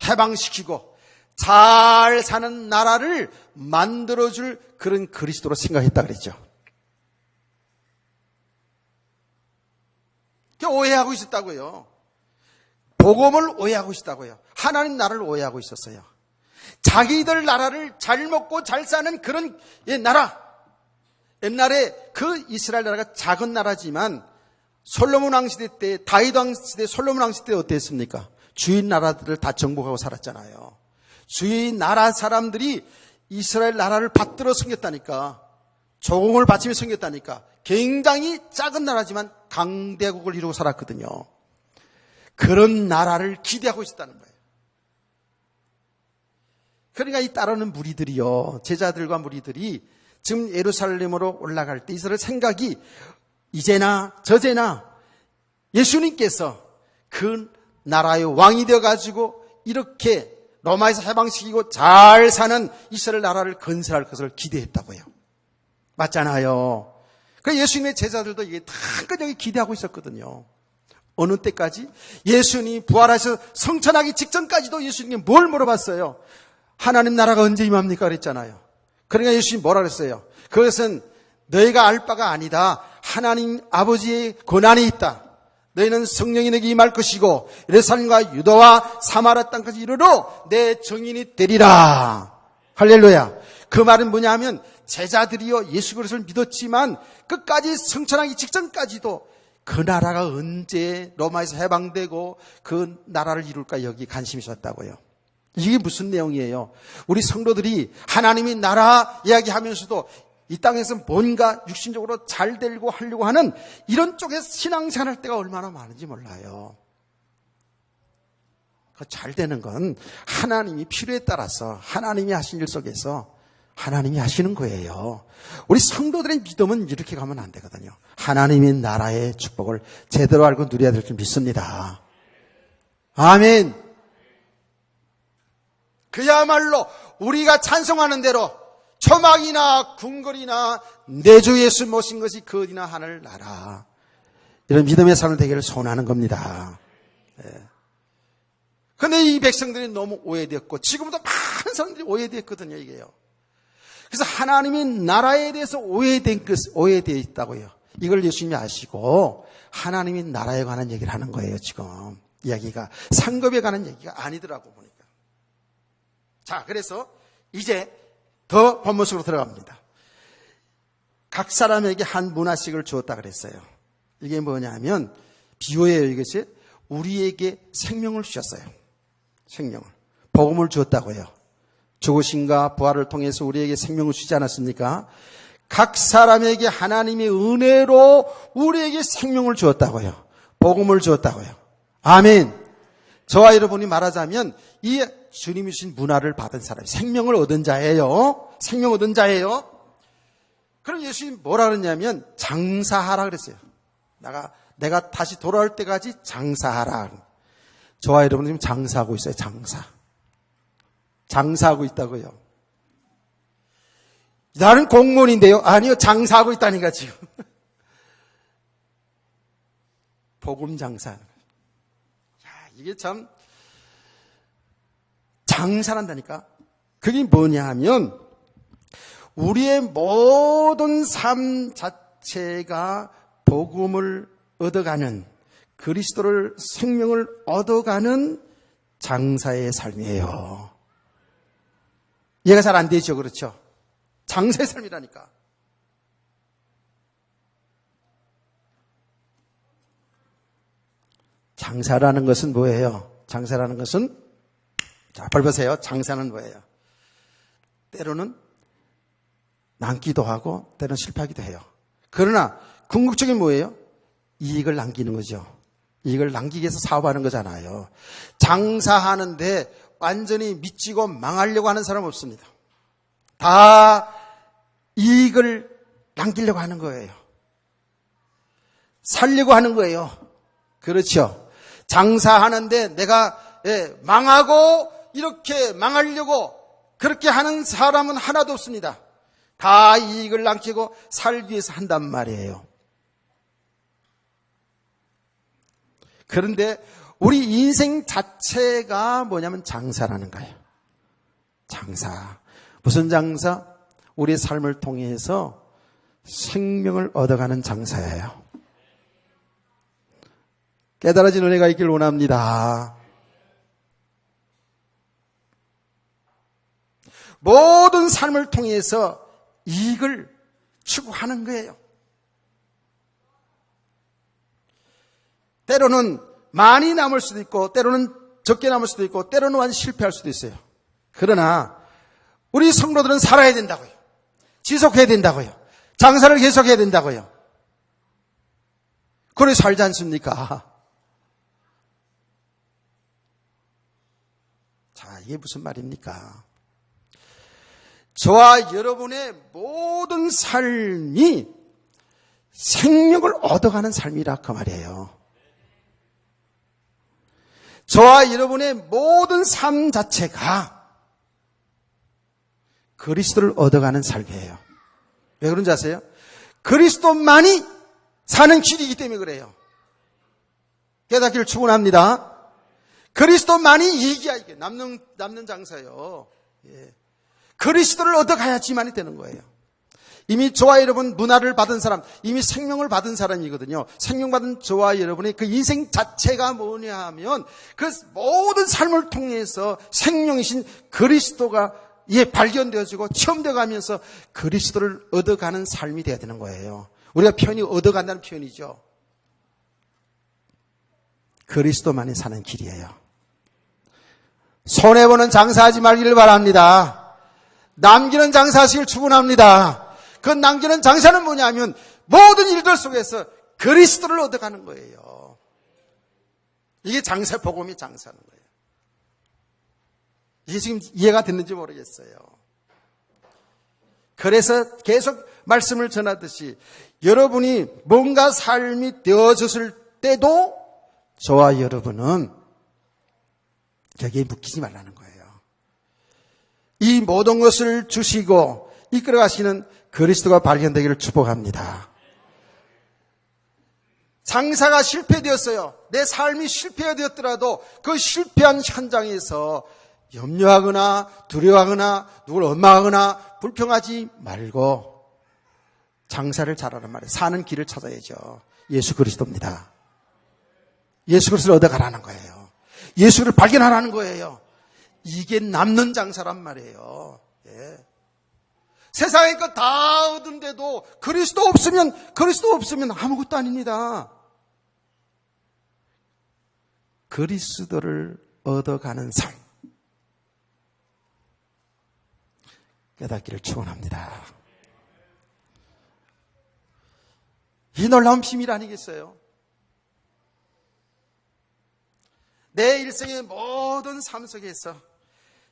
해방시키고 잘 사는 나라를 만들어줄 그런 그리스도로 생각했다 그랬죠. 오해하고 있었다고요. 복음을 오해하고 있었다고요. 하나님 나라를 오해하고 있었어요. 자기들 나라를 잘 먹고 잘 사는 그런 나라. 옛날에 그 이스라엘 나라가 작은 나라지만 솔로몬 왕 시대 때, 다윗 왕 시대, 솔로몬 왕 시대 어땠습니까? 주인 나라들을 다 정복하고 살았잖아요. 주인 나라 사람들이 이스라엘 나라를 받들어 섬겼다니까. 조공을 바치며 섬겼다니까. 굉장히 작은 나라지만 강대국을 이루고 살았거든요. 그런 나라를 기대하고 있었다는 거예요. 그러니까 이 따르는 무리들이요, 제자들과 무리들이 지금 예루살렘으로 올라갈 때 이스라엘 생각이 이제나 저제나 예수님께서 그 나라의 왕이 되어가지고 이렇게 로마에서 해방시키고 잘 사는 이스라엘 나라를 건설할 것을 기대했다고요. 맞잖아요. 그래서 예수님의 제자들도 이게 다 끈적이 기대하고 있었거든요. 어느 때까지? 예수님이 부활하셔서 성천하기 직전까지도 예수님께 뭘 물어봤어요? 하나님 나라가 언제 임합니까? 그랬잖아요. 그러니까 예수님이 뭐라 그랬어요? 그것은 너희가 알 바가 아니다. 하나님 아버지의 권한이 있다. 너희는 성령이 너에게 임할 것이고 예루살렘과 유다와 사마리아 땅까지 이르러 내 증인이 되리라. 할렐루야. 그 말은 뭐냐 하면 제자들이요 예수 그리스도를 믿었지만 끝까지 성천하기 직전까지도 그 나라가 언제 로마에서 해방되고 그 나라를 이룰까 여기 관심이 있었다고요. 이게 무슨 내용이에요? 우리 성도들이 하나님이 나라 이야기하면서도 이 땅에서 뭔가 육신적으로 잘 되고 하려고 하는 이런 쪽에 신앙생활할 때가 얼마나 많은지 몰라요. 잘 되는 건 하나님이 필요에 따라서 하나님이 하신 일 속에서 하나님이 하시는 거예요. 우리 성도들의 믿음은 이렇게 가면 안 되거든요. 하나님의 나라의 축복을 제대로 알고 누려야 될 줄 믿습니다. 아멘. 그야말로 우리가 찬송하는 대로 초막이나 궁궐이나 내 주 예수 모신 것이 그 어디나 하늘 나라. 이런 믿음의 삶을 되기를 소원하는 겁니다. 그런데 이 백성들이 너무 오해되었고 지금도 많은 사람들이 오해되었거든요. 이게요. 그래서 하나님의 나라에 대해서 오해되어 있다고요. 이걸 예수님이 아시고 하나님의 나라에 관한 얘기를 하는 거예요. 지금 이야기가 상급에 관한 얘기가 아니더라고 보니까. 자, 그래서 이제 더 본문 속으로 들어갑니다. 각 사람에게 한 문화씩을 주었다 그랬어요. 이게 뭐냐면 비유예요. 이것이 우리에게 생명을 주셨어요. 생명을. 복음을 주었다고요. 죽으심과 부활을 통해서 우리에게 생명을 주지 않았습니까? 각 사람에게 하나님의 은혜로 우리에게 생명을 주었다고요. 복음을 주었다고요. 아멘. 저와 여러분이 말하자면 이 주님이 주신 문화를 받은 사람, 생명을 얻은 자예요. 생명 얻은 자예요. 그럼 예수님이 뭐라 그랬냐면 장사하라 그랬어요. 내가 다시 돌아올 때까지 장사하라. 저와 여러분 지금 장사하고 있어요. 장사하고 있다고요. 나는 공무원인데요. 아니요, 장사하고 있다니까 지금. 복음 장사. 이게 참 장사란다니까. 그게 뭐냐 하면 우리의 모든 삶 자체가 복음을 얻어가는, 그리스도를 생명을 얻어가는 장사의 삶이에요. 이해가 잘 안 되죠. 그렇죠? 장사의 삶이라니까. 장사라는 것은 뭐예요? 장사라는 것은, 자, 볼 보세요. 장사는 뭐예요? 때로는 남기도 하고 때로는 실패하기도 해요. 그러나 궁극적인 뭐예요? 이익을 남기는 거죠. 이익을 남기기 위해서 사업하는 거잖아요. 장사하는데 완전히 미치고 망하려고 하는 사람 없습니다. 다 이익을 남기려고 하는 거예요. 살려고 하는 거예요. 그렇죠. 장사하는데 내가 망하고 이렇게 망하려고 그렇게 하는 사람은 하나도 없습니다. 다 이익을 남기고 살기 위해서 한단 말이에요. 그런데 우리 인생 자체가 뭐냐면 장사라는 거예요. 장사. 무슨 장사? 우리의 삶을 통해서 생명을 얻어가는 장사예요. 깨달아진 은혜가 있길 원합니다. 모든 삶을 통해서 이익을 추구하는 거예요. 때로는 많이 남을 수도 있고 때로는 적게 남을 수도 있고 때로는 완전히 실패할 수도 있어요. 그러나 우리 성도들은 살아야 된다고요. 지속해야 된다고요. 장사를 계속해야 된다고요. 그래 살지 않습니까? 자, 이게 무슨 말입니까? 저와 여러분의 모든 삶이 생명을 얻어가는 삶이라 그 말이에요. 저와 여러분의 모든 삶 자체가 그리스도를 얻어가는 삶이에요. 왜 그런지 아세요? 그리스도만이 사는 길이기 때문에 그래요. 깨닫기를 축원합니다. 그리스도만이 이익이야. 이게 남는 장사요. 예. 그리스도를 얻어가야지만이 되는 거예요. 이미 저와 여러분 문화를 받은 사람, 이미 생명을 받은 사람이거든요. 생명받은 저와 여러분의 그 인생 자체가 뭐냐 하면 그 모든 삶을 통해서 생명이신 그리스도가 발견되어지고 체험되어 가면서 그리스도를 얻어가는 삶이 되어야 되는 거예요. 우리가 표현이 얻어간다는 표현이죠. 그리스도만이 사는 길이에요. 손해보는 장사하지 말기를 바랍니다. 남기는 장사하시길 축원합니다. 그 남기는 장사는 뭐냐면 모든 일들 속에서 그리스도를 얻어가는 거예요. 이게 장사, 복음이 장사하는 거예요. 이게 지금 이해가 됐는지 모르겠어요. 그래서 계속 말씀을 전하듯이 여러분이 뭔가 삶이 되어졌을 때도 저와 여러분은 여기에 묶이지 말라는 거예요. 이 모든 것을 주시고 이끌어 가시는 그리스도가 발견되기를 축복합니다. 장사가 실패되었어요. 내 삶이 실패되었더라도 그 실패한 현장에서 염려하거나 두려워하거나 누굴 원망하거나 불평하지 말고 장사를 잘하란 말이에요. 사는 길을 찾아야죠. 예수 그리스도입니다. 예수 그리스도를 얻어가라는 거예요. 예수를 발견하라는 거예요. 이게 남는 장사란 말이에요. 예. 세상에 것 다 얻은데도 그리스도 없으면 아무것도 아닙니다. 그리스도를 얻어가는 삶 깨닫기를 축원합니다. 이 놀라운 비밀 아니겠어요? 내 일생의 모든 삶 속에서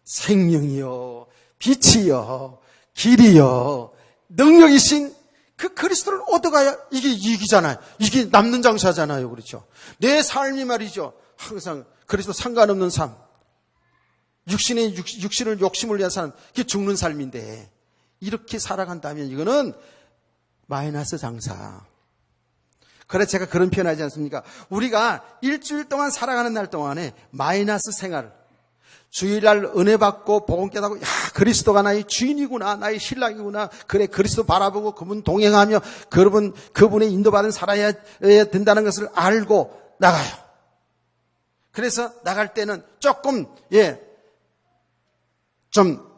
생명이요, 빛이요, 길이요, 능력이신 그 그리스도를 얻어가야 이게 이익이잖아요. 이게 남는 장사잖아요. 그렇죠? 내 삶이 말이죠. 항상 그리스도 상관없는 삶. 육신을 욕심을 위한 삶. 그게 죽는 삶인데 이렇게 살아간다면 이거는 마이너스 장사. 그래 제가 그런 표현하지 않습니까? 우리가 일주일 동안 살아가는 날 동안에 마이너스 생활, 주일날 은혜 받고 복음 깨닫고 야 그리스도가 나의 주인이구나, 나의 신랑이구나, 그래 그리스도 바라보고 그분 동행하며 그분의 인도받은 살아야 된다는 것을 알고 나가요. 그래서 나갈 때는 조금 좀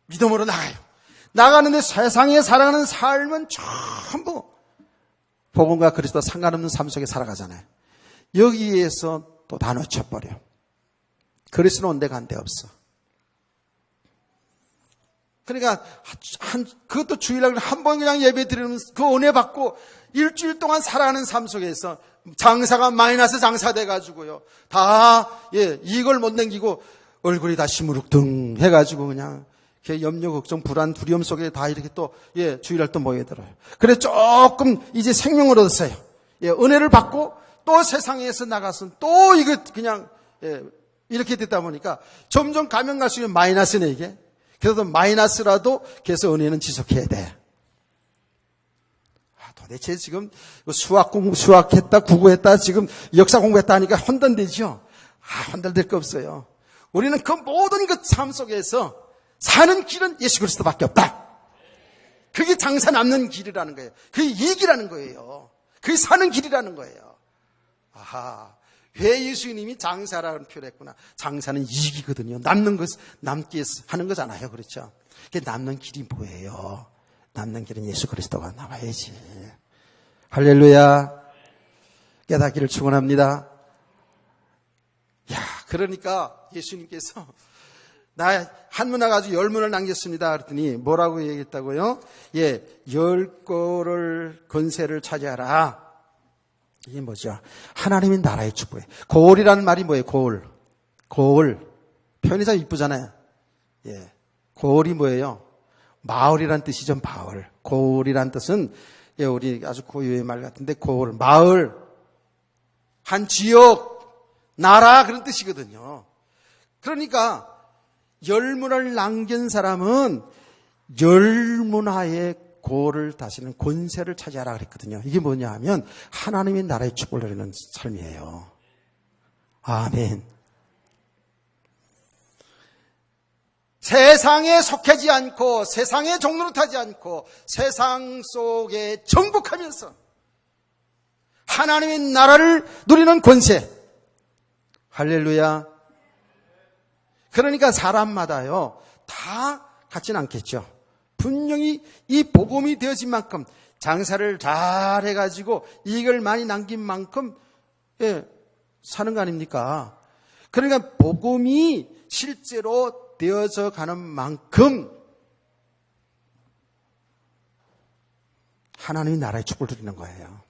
믿음으로 나가요. 나가는데 세상에 살아가는 삶은 전부 복음과 그리스도 상관없는 삶 속에 살아가잖아요. 여기에서 또 다 놓쳐버려. 그리스도는 온 데가 한 데 없어. 그러니까 그것도 주일날 한 번 그냥 예배 드리면 그 은혜 받고 일주일 동안 살아가는 삶 속에서 장사가 마이너스 장사 돼가지고요. 다 이익을 못 남기고 얼굴이 다 시무룩등 해가지고 그냥 염려, 걱정, 불안, 두려움 속에 다 이렇게 또 주일날 또 모여들어요. 그래 조금 이제 생명을 얻었어요. 은혜를 받고 또 세상에서 나가서 또 이거 그냥 이렇게 됐다 보니까 점점 가면 갈수록 마이너스네 이게. 그래도 마이너스라도 계속 은혜는 지속해야 돼. 도대체 지금 수학했다, 국어했다, 지금 역사 공부했다 하니까 혼돈되죠? 혼돈될 거 없어요. 우리는 그 모든 그 삶 속에서 사는 길은 예수 그리스도밖에 없다. 그게 장사 남는 길이라는 거예요. 그게 이익이라는 거예요. 그게 사는 길이라는 거예요. 아하, 왜 예수님이 장사라는 표현을 했구나. 장사는 이익이거든요. 남는 것, 남기 위해서 하는 거잖아요. 그렇죠? 남는 길이 뭐예요? 남는 길은 예수 그리스도가 나와야지. 할렐루야. 깨닫기를 축원합니다. 야, 그러니까 예수님께서 나 한 문화 가지고 10문을 남겼습니다. 그랬더니 뭐라고 얘기했다고요? 예, 10골을 권세를 차지하라. 이게 뭐죠? 하나님의 나라의 축복이에요. 고을이라는 말이 뭐예요? 고을. 고을. 표현이 참 이쁘잖아요. 예. 고을이 뭐예요? 마을이란 뜻이죠, 마을. 고을이란 뜻은, 예, 우리 아주 고유의 말 같은데, 고을, 마을, 한 지역, 나라, 그런 뜻이거든요. 그러니까, 10문을 남긴 사람은 10문화의 고를 다스리는 권세를 차지하라 그랬거든요. 이게 뭐냐 하면 하나님의 나라의 축복을 누리는 삶이에요. 아멘. 세상에 속하지 않고 세상의 종로를 타지 않고 세상 속에 정복하면서 하나님의 나라를 누리는 권세. 할렐루야. 그러니까 사람마다요 다 같지는 않겠죠. 분명히 이 복음이 되어진 만큼 장사를 잘 해가지고 이익을 많이 남긴 만큼 예, 사는 거 아닙니까? 그러니까 복음이 실제로 되어져 가는 만큼 하나님의 나라의 축복을 드리는 거예요.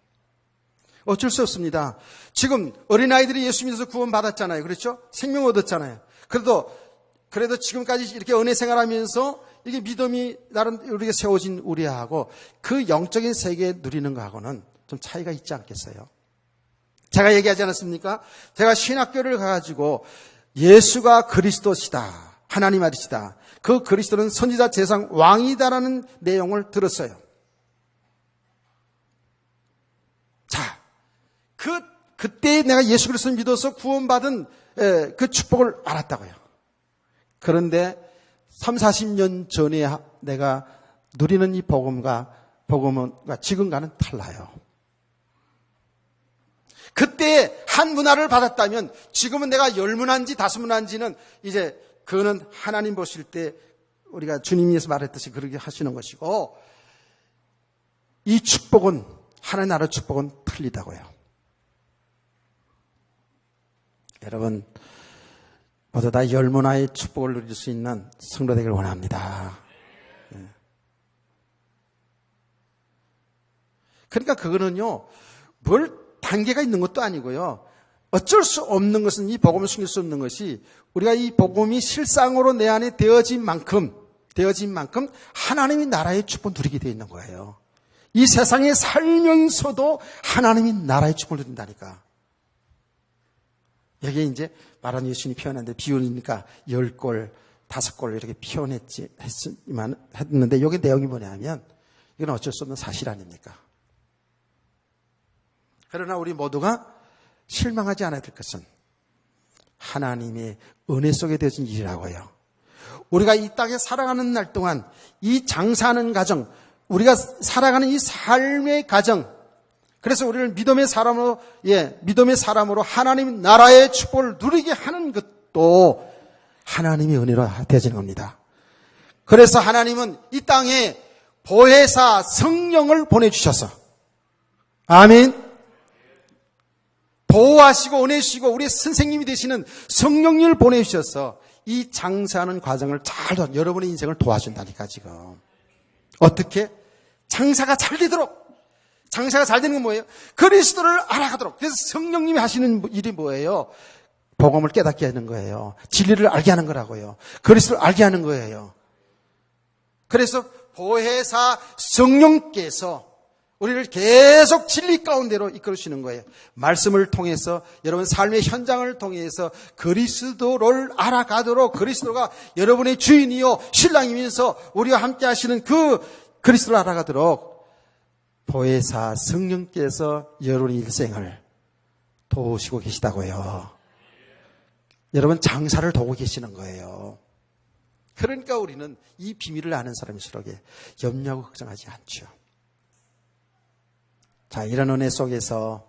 어쩔 수 없습니다. 지금 어린아이들이 예수 믿어서 구원받았잖아요. 그렇죠? 생명 얻었잖아요. 그래도 지금까지 이렇게 은혜 생활하면서 이게 믿음이 나름 우리가 세워진 우리하고 그 영적인 세계에 누리는 거하고는 좀 차이가 있지 않겠어요? 제가 얘기하지 않았습니까? 제가 신학교를 가가지고 예수가 그리스도시다. 하나님 아들이시다. 그 그리스도는 선지자 제상 왕이다라는 내용을 들었어요. 자, 그때 내가 예수 그리스도를 믿어서 구원받은 그 축복을 알았다고요. 그런데 30-40년 전에 내가 누리는 이 복음과 지금과는 달라요. 그때 한 문화를 받았다면 지금은 내가 10문화인지 5문화인지는 이제 그거는 하나님 보실 때 우리가 주님께서 말했듯이 그렇게 하시는 것이고 이 축복은 하나님 나라 축복은 틀리다고요. 여러분 모두 다 10문화의 축복을 누릴 수 있는 성도 되기를 원합니다. 그러니까 그거는요 뭘 단계가 있는 것도 아니고요. 어쩔 수 없는 것은 이 복음을 숨길 수 없는 것이 우리가 이 복음이 실상으로 내 안에 되어진 만큼 하나님의 나라의 축복을 누리게 되어 있는 거예요. 이 세상에 살면서도 하나님의 나라의 축복을 누린다니까. 여기에 이제 말한 예수님이 표현하는데 비유니까 10골, 5골 이렇게 했는데 여기 내용이 뭐냐면 이건 어쩔 수 없는 사실 아닙니까? 그러나 우리 모두가 실망하지 않아야 될 것은 하나님의 은혜 속에 되어진 일이라고요. 우리가 이 땅에 살아가는 날 동안 이 장사하는 가정, 우리가 살아가는 이 삶의 가정, 그래서 우리를 믿음의 사람으로 하나님 나라의 축복을 누리게 하는 것도 하나님의 은혜로 되어지는 겁니다. 그래서 하나님은 이 땅에 보혜사 성령을 보내주셔서 아멘. 보호하시고 은혜 주시고 우리의 선생님이 되시는 성령님을 보내주셔서 이 장사하는 과정을 여러분의 인생을 도와준다니까 지금. 어떻게? 장사가 잘 되도록. 장사가 잘 되는 건 뭐예요? 그리스도를 알아가도록. 그래서 성령님이 하시는 일이 뭐예요? 복음을 깨닫게 하는 거예요. 진리를 알게 하는 거라고요. 그리스도를 알게 하는 거예요. 그래서 보혜사 성령께서 우리를 계속 진리 가운데로 이끌으시는 거예요. 말씀을 통해서 여러분 삶의 현장을 통해서 그리스도를 알아가도록 그리스도가 여러분의 주인이요 신랑이면서 우리와 함께 하시는 그 그리스도를 알아가도록 보혜사 성령께서 여러분의 일생을 도우시고 계시다고요. 여러분 장사를 도우고 계시는 거예요. 그러니까 우리는 이 비밀을 아는 사람일수록 염려하고 걱정하지 않죠. 자, 이런 은혜 속에서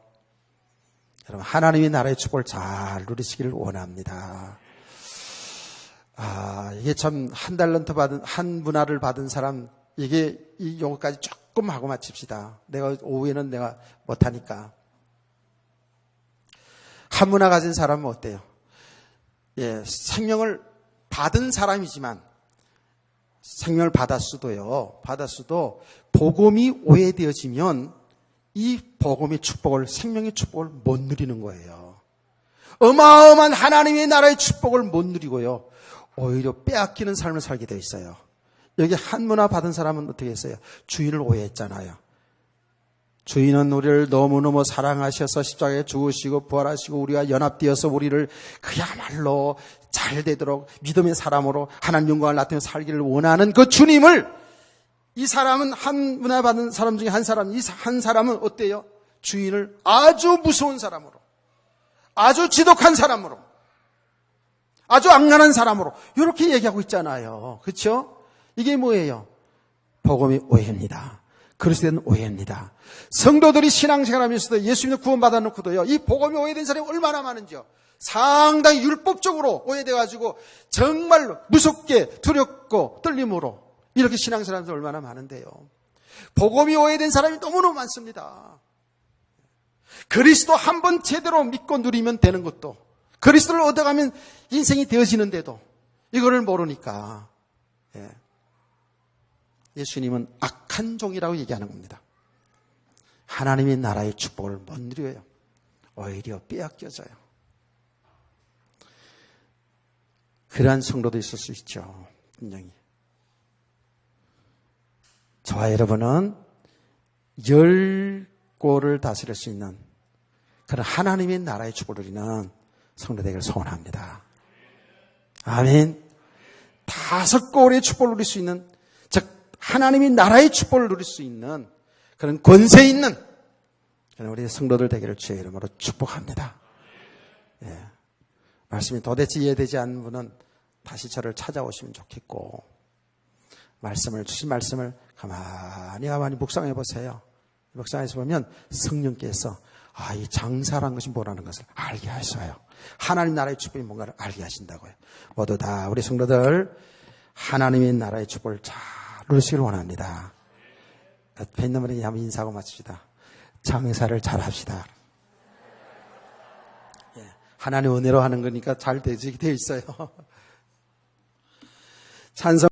여러분, 하나님의 나라의 축복을 잘 누리시기를 원합니다. 이게 참 한 문화를 받은 사람, 이게 이 용어까지 조금 하고 마칩시다. 내가 오후에는 내가 못하니까. 한 문화 가진 사람은 어때요? 예, 생명을 받은 사람이지만, 생명을 받았어도 복음이 오해되어지면 이 복음의 축복을, 생명의 축복을 못 누리는 거예요. 어마어마한 하나님의 나라의 축복을 못 누리고요. 오히려 빼앗기는 삶을 살게 되어 있어요. 여기 한 문화 받은 사람은 어떻게 했어요? 주인을 오해했잖아요. 주인은 우리를 너무너무 사랑하셔서 십자가에 죽으시고 부활하시고 우리가 연합되어서 우리를 그야말로 잘 되도록 믿음의 사람으로 하나님 영광을 나타내며 살기를 원하는 그 주님을, 이 사람은 한 문화 받은 사람 중에 한 사람, 이 한 사람은 어때요? 주인을 아주 무서운 사람으로, 아주 지독한 사람으로, 아주 악랄한 사람으로 이렇게 얘기하고 있잖아요. 그렇죠? 이게 뭐예요? 복음의 오해입니다. 그리스도는 오해입니다. 성도들이 신앙생활하면서도 예수님을 구원받아놓고도요, 이 복음이 오해된 사람이 얼마나 많은지요. 상당히 율법적으로 오해돼가지고 정말 무섭게 두렵고 떨림으로 이렇게 신앙생활하면서 얼마나 많은데요. 복음이 오해된 사람이 너무너무 많습니다. 그리스도 한 번 제대로 믿고 누리면 되는 것도, 그리스도를 얻어가면 인생이 되어지는데도 이거를 모르니까 예수님은 악한 종이라고 얘기하는 겁니다. 하나님의 나라의 축복을 못 누려요. 오히려 빼앗겨져요. 그러한 성도도 있을 수 있죠. 분명히. 저와 여러분은 10골을 다스릴 수 있는 그런 하나님의 나라의 축복을 누리는 성도 되기를 소원합니다. 아멘. 5골의 축복을 누릴 수 있는, 즉 하나님의 나라의 축복을 누릴 수 있는 그런 권세 있는 그런 우리 성도들 되기를 주의 이름으로 축복합니다. 예. 말씀이 도대체 이해되지 않는 분은 다시 저를 찾아오시면 좋겠고, 주신 말씀을 가만히 묵상해 보세요. 묵상해서 보면 성령께서 이 장사라는 것이 뭐라는 것을 알게 하셔요. 하나님 나라의 축복이 뭔가를 알게 하신다고요. 모두 다 우리 성도들 하나님의 나라의 축복을 잘 누리시길 원합니다. 옆에 있는 분에게 한번 인사하고 마칩시다. 장사를 잘 합시다. 하나님 은혜로 하는 거니까 잘 되어 있어요. 찬성